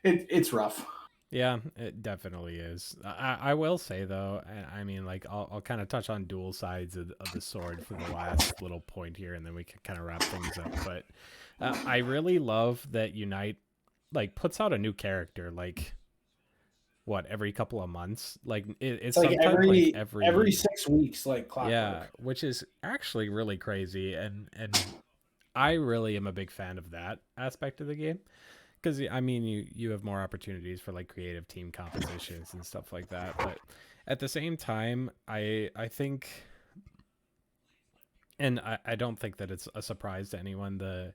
it's rough. Yeah, it definitely is. I will say though, I mean, like I'll kind of touch on dual sides of the sword for the last little point here, and then we can kind of wrap things up. But I really love that Unite like puts out a new character like what every couple of months. Like it's It's like sometimes like every 6 weeks, like yeah, clockwork. which is actually really crazy, and I really am a big fan of that aspect of the game. Because I mean, you have more opportunities for like creative team compositions and stuff like that. But at the same time, I think, and I don't think that it's a surprise to anyone. The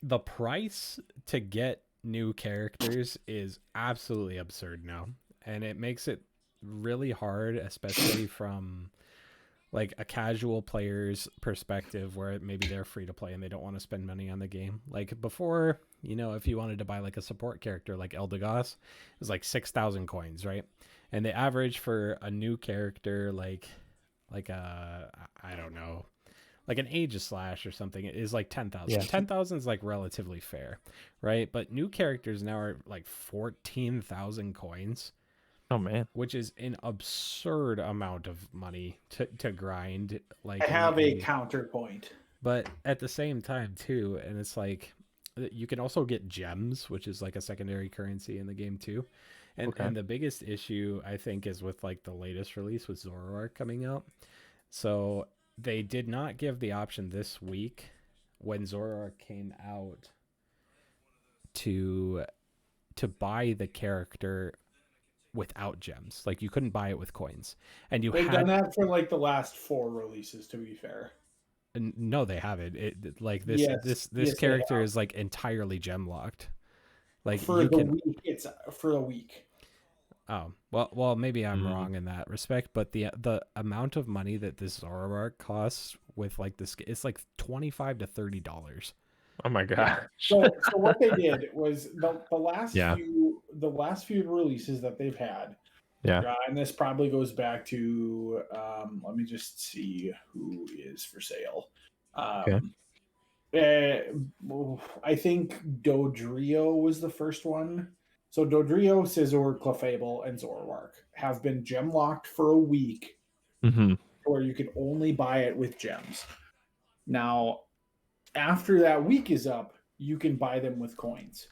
the price to get new characters is absolutely absurd now, and it makes it really hard, especially from like a casual player's perspective where maybe they're free to play and they don't want to spend money on the game. Like before, if you wanted to buy like a support character like Eldegoss, it was like 6,000 coins, right? And the average for a new character like I don't know, like an Aegislash or something is like 10,000. Yeah. 10,000 is like relatively fair, right? But new characters now are like 14,000 coins, Oh man. which is an absurd amount of money to grind I like have a a counterpoint. but at the same time too, and it's like you can also get gems, which is like a secondary currency in the game too. Okay. And the biggest issue I think is with like the latest release with Zoroark coming out. So they did not give the option this week when Zoroark came out to buy the character without gems. Like you couldn't buy it with coins, and you They've done had that for like the last 4 releases, to be fair. no, they haven't. It like this Yes, they character have. is like entirely gem locked. Like For you the can. week, it's for a week. Oh well, maybe I'm Mm. wrong in that respect, but the amount of money that this Zoroark costs with like this, it's like $25 to $30. Oh my gosh. So what they did was the last Yeah. few releases that they've had, Yeah. and this probably goes back to let me just see who is for sale. Okay. I think Dodrio was the first one. So Dodrio, Scizor, Clefable, and Zoroark have been gem locked for a week, Mm-hmm. where you can only buy it with gems. Now, after that week is up, you can buy them with coins.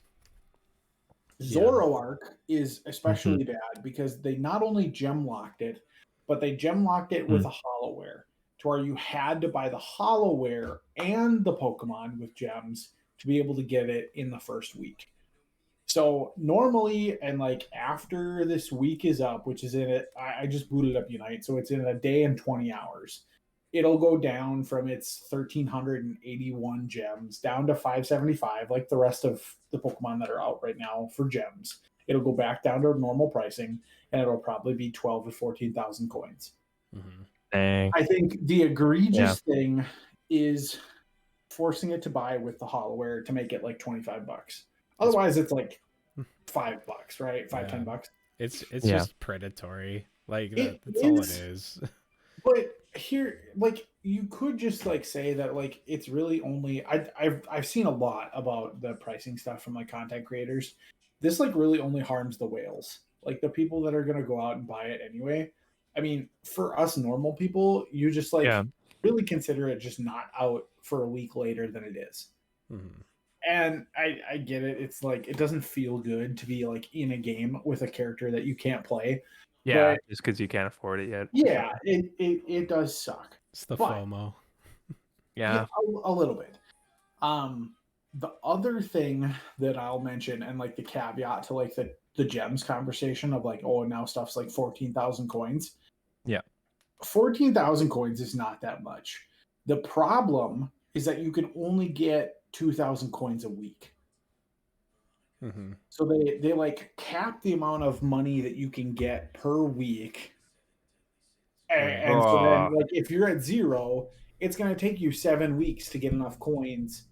Yeah. Zoroark is Mm-hmm. especially bad because they not only gem locked it, but they gem locked it with a hollowware to where you had to buy the hollowware and the Pokemon with gems to be able to get it in the first week. So normally, and like after this week is up, which is in it, I just booted up Unite, so it's in a day and 20 hours. It'll go down from its 1,381 gems down to 575, like the rest of the Pokemon that are out right now for gems. It'll go back down to normal pricing, and it'll probably be 12 or 14,000 coins. Mm-hmm. Dang. I think the egregious thing is forcing it to buy with the hollowware to make it like $25. Otherwise, it's like $5, right? Yeah. $10. It's Yeah. just predatory. Like It that's all it is. is. But here, like, you could just like say that like it's really only I've seen a lot about the pricing stuff from like content creators. This like really only harms the whales, like the people that are gonna go out and buy it anyway. I mean, for us normal people, you just like Yeah. really consider it just not out for a week later than it is. Mhm. And I get it. It's like it doesn't feel good to be like in a game with a character that you can't play. Yeah, But just because you can't afford it yet. yeah, it does suck. It's the But FOMO. yeah, Yeah. a little bit. The other thing that I'll mention, and like the caveat to like the gems conversation of like, oh, now stuff's like 14,000 coins. Yeah. 14,000 coins is not that much. The problem is that you can only get 2,000 coins a week. Mhm. So they like cap the amount of money that you can get per week. And so then like if you're at 0, it's going to take you 7 weeks to get enough coins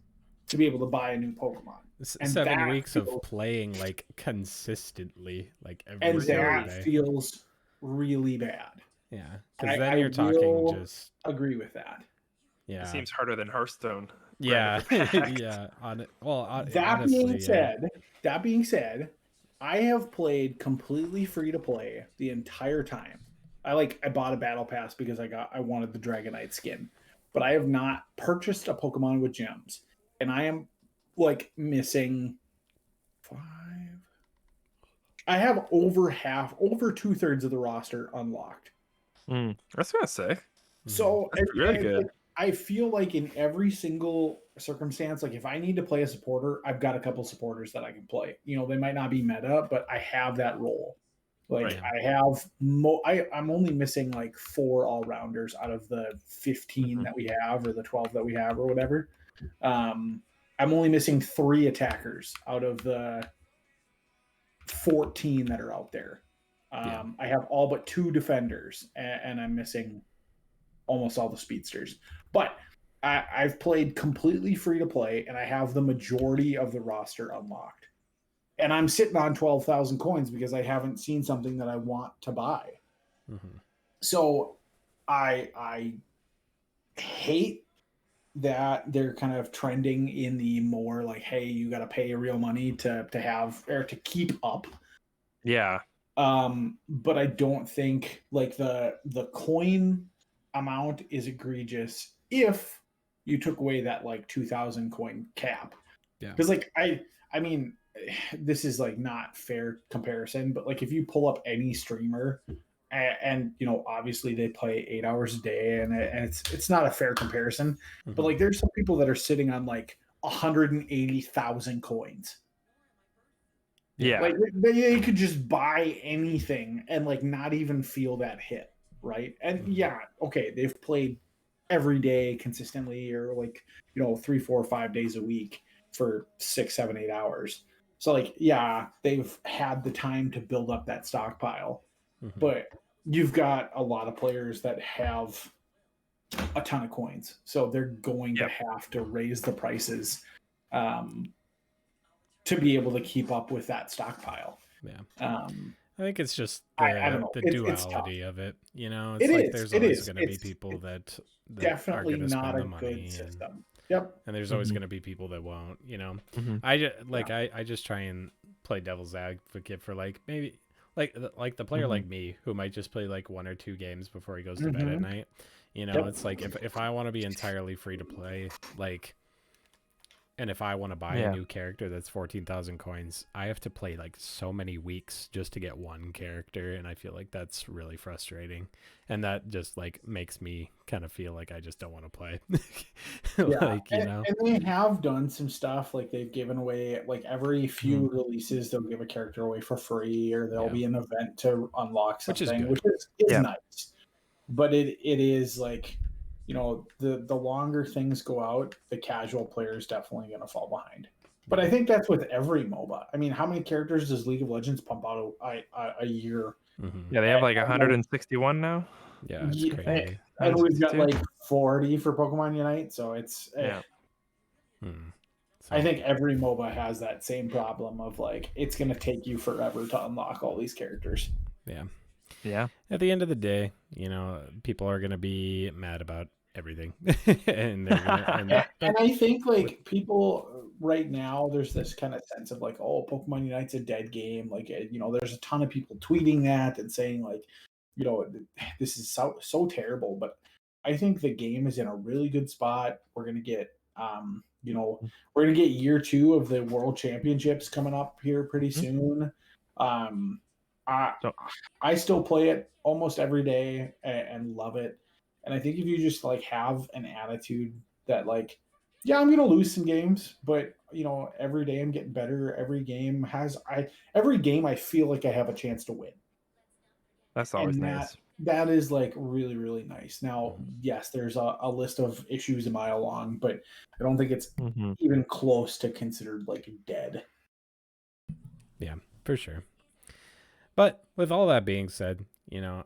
to be able to buy a new Pokemon. And 7 that weeks feels, of playing like consistently, like and every single that day. feels really bad. Yeah, I, because then I you're talking will just agree with that. yeah, It seems harder than Hearthstone. yeah, Branded Impact. yeah. On it, well, That honestly, being yeah. said, that being said, I have played completely free to play the entire time. I bought a battle pass because I wanted the Dragonite skin, but I have not purchased a Pokemon with gems, and I am like missing 5. I have over 2/3 of the roster unlocked. That's kind of sick. So That's and really it's good. like, I feel like in every single circumstance, like if I need to play a supporter, I've got a couple supporters that I can play. You know, they might not be meta, but I have that role. Like Right. I have I'm only missing like 4 all-rounders out of the 15 that we have or the 12 that we have or whatever. I'm only missing 3 attackers out of the 14 that are out there. I have all but 2 defenders, and I'm missing almost all the speedsters. But I've played completely free to play, and I have the majority of the roster unlocked. And I'm sitting on 12,000 coins because I haven't seen something that I want to buy. Mhm. So I hate that they're kind of trending in the more like, hey, you got to pay real money to have or to keep up. Yeah. But I don't think like the coin amount is egregious if you took away that like 2,000 coin cap. Yeah. Because like I mean, this is like not fair comparison, but like if you pull up any streamer and you know obviously they play 8 hours a day and it's not a fair comparison, but like there's some people that are sitting on like 180,000 coins. Yeah. Like they could just buy anything and like not even feel that hit, right? And yeah, okay, they've played every day consistently or like, you know, 3, 4, 5 days a week for 6, 7, 8 hours. So like, yeah, they've had the time to build up that stockpile. But you've got a lot of players that have a ton of coins. So they're going to have to raise the prices to be able to keep up with that stockpile. Yeah. I think it's just I don't know. the duality of it. You know, it's it like is. there's It always is. going to be people that definitely are going to not spend a the money. good system. Yep. And there's always going to be people that won't. You know, Mhm. I just try and play devil's advocate for like maybe like the player like me who might just play like 1 or 2 games before he goes to bed at night. You know, it's like if I want to be entirely free to play, like. And if I want to buy a new character that's 14,000 coins, I have to play like so many weeks just to get one character, and I feel like that's really frustrating. And that just like makes me kind of feel like I just don't want to play. Like, you know. And they have done some stuff like they've given away like every few releases they'll give a character away for free, or there'll be an event to unlock something, which is nice. But it is like, you know, the longer things go out, the casual player is definitely going to fall behind. But I think that's with every MOBA. I mean, how many characters does League of Legends pump out a year? Yeah, they have like 161 now. Yeah, it's crazy. I know we've got 162? like 40 for Pokemon Unite, so it's Yeah. I think every MOBA has that same problem of like it's gonna take you forever to unlock all these characters. Yeah. Yeah. At the end of the day, people are gonna be mad about everything, and they're gonna. And I think like people right now, there's this kind of sense of like, oh, Pokemon Unite's a dead game. Like, there's a ton of people tweeting that and saying like, this is so terrible. But I think the game is in a really good spot. We're gonna get, we're gonna get year 2 of the World Championships coming up here pretty soon. I So- I still play it almost every day and love it. And I think if you just like have an attitude that like, yeah, I'm gonna lose some games, but every day I'm getting better. Every game I feel like I have a chance to win. That's always And nice. that is like really, really nice. Now, yes, there's a list of issues a mile long, but I don't think it's even close to considered like dead. Yeah, for sure. But with all that being said,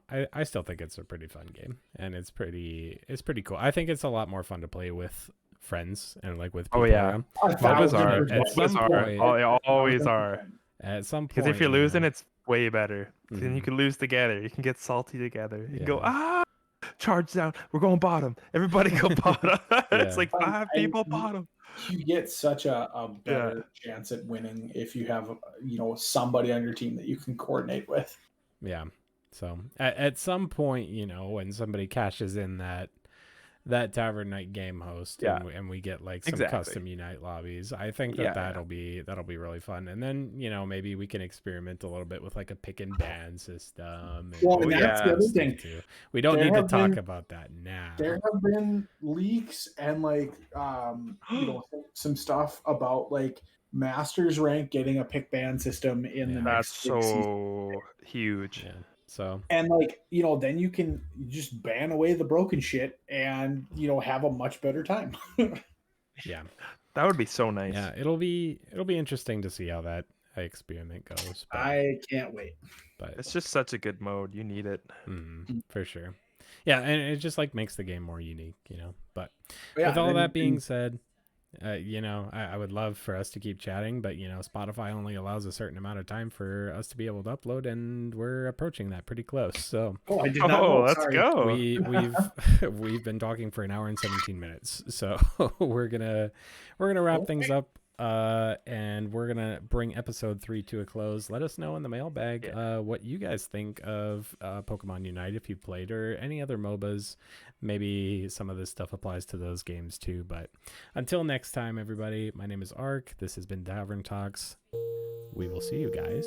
I still think it's a pretty fun game, and it's pretty cool. I think it's a lot more fun to play with friends and like with people around. MOBAs are. At some point, They always are. At some point, Because if you're losing, it's way better. Then you Mhm. can lose together. You can get salty together. You can go, charge down. We're going bottom. Everybody go bottom. It's like 5 people bottom. You get such a better chance at winning if you have somebody on your team that you can coordinate with. Yeah. So at some point, when somebody cashes in that Tavern night game host, and we get like some custom Unite lobbies, I think that'll be really fun. And then maybe we can experiment a little bit with like a pick and ban system. Well, and that's the other thing too. We don't need to talk about that now. There have been leaks and like some stuff about like Masters rank getting a pick ban system in the next That's season. so huge. Yeah. So and like then you can just ban away the broken shit and have a much better time. Yeah, that would be so nice. Yeah, it'll be interesting to see how that experiment goes. But I can't wait. But it's just such a good mode. You need it for sure. Yeah, and it just like makes the game more unique, But with all that being said, I would love for us to keep chatting, but Spotify only allows a certain amount of time for us to be able to upload, and we're approaching that pretty close. So I did not know. Let's go. We've been talking for an hour and 17 minutes, so we're gonna wrap things up. And we're gonna bring episode 3 to a close. Let us know in the mailbag what you guys think of Pokemon Unite, if you played, or any other MOBAs. Maybe some of this stuff applies to those games too. But until next time, everybody, my name is Ark. This has been Tavern Talks. We will see you guys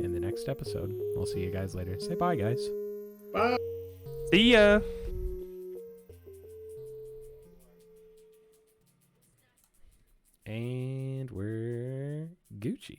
in the next episode. We'll see you guys later. Say bye, guys. Bye. See ya. And we're Gucci.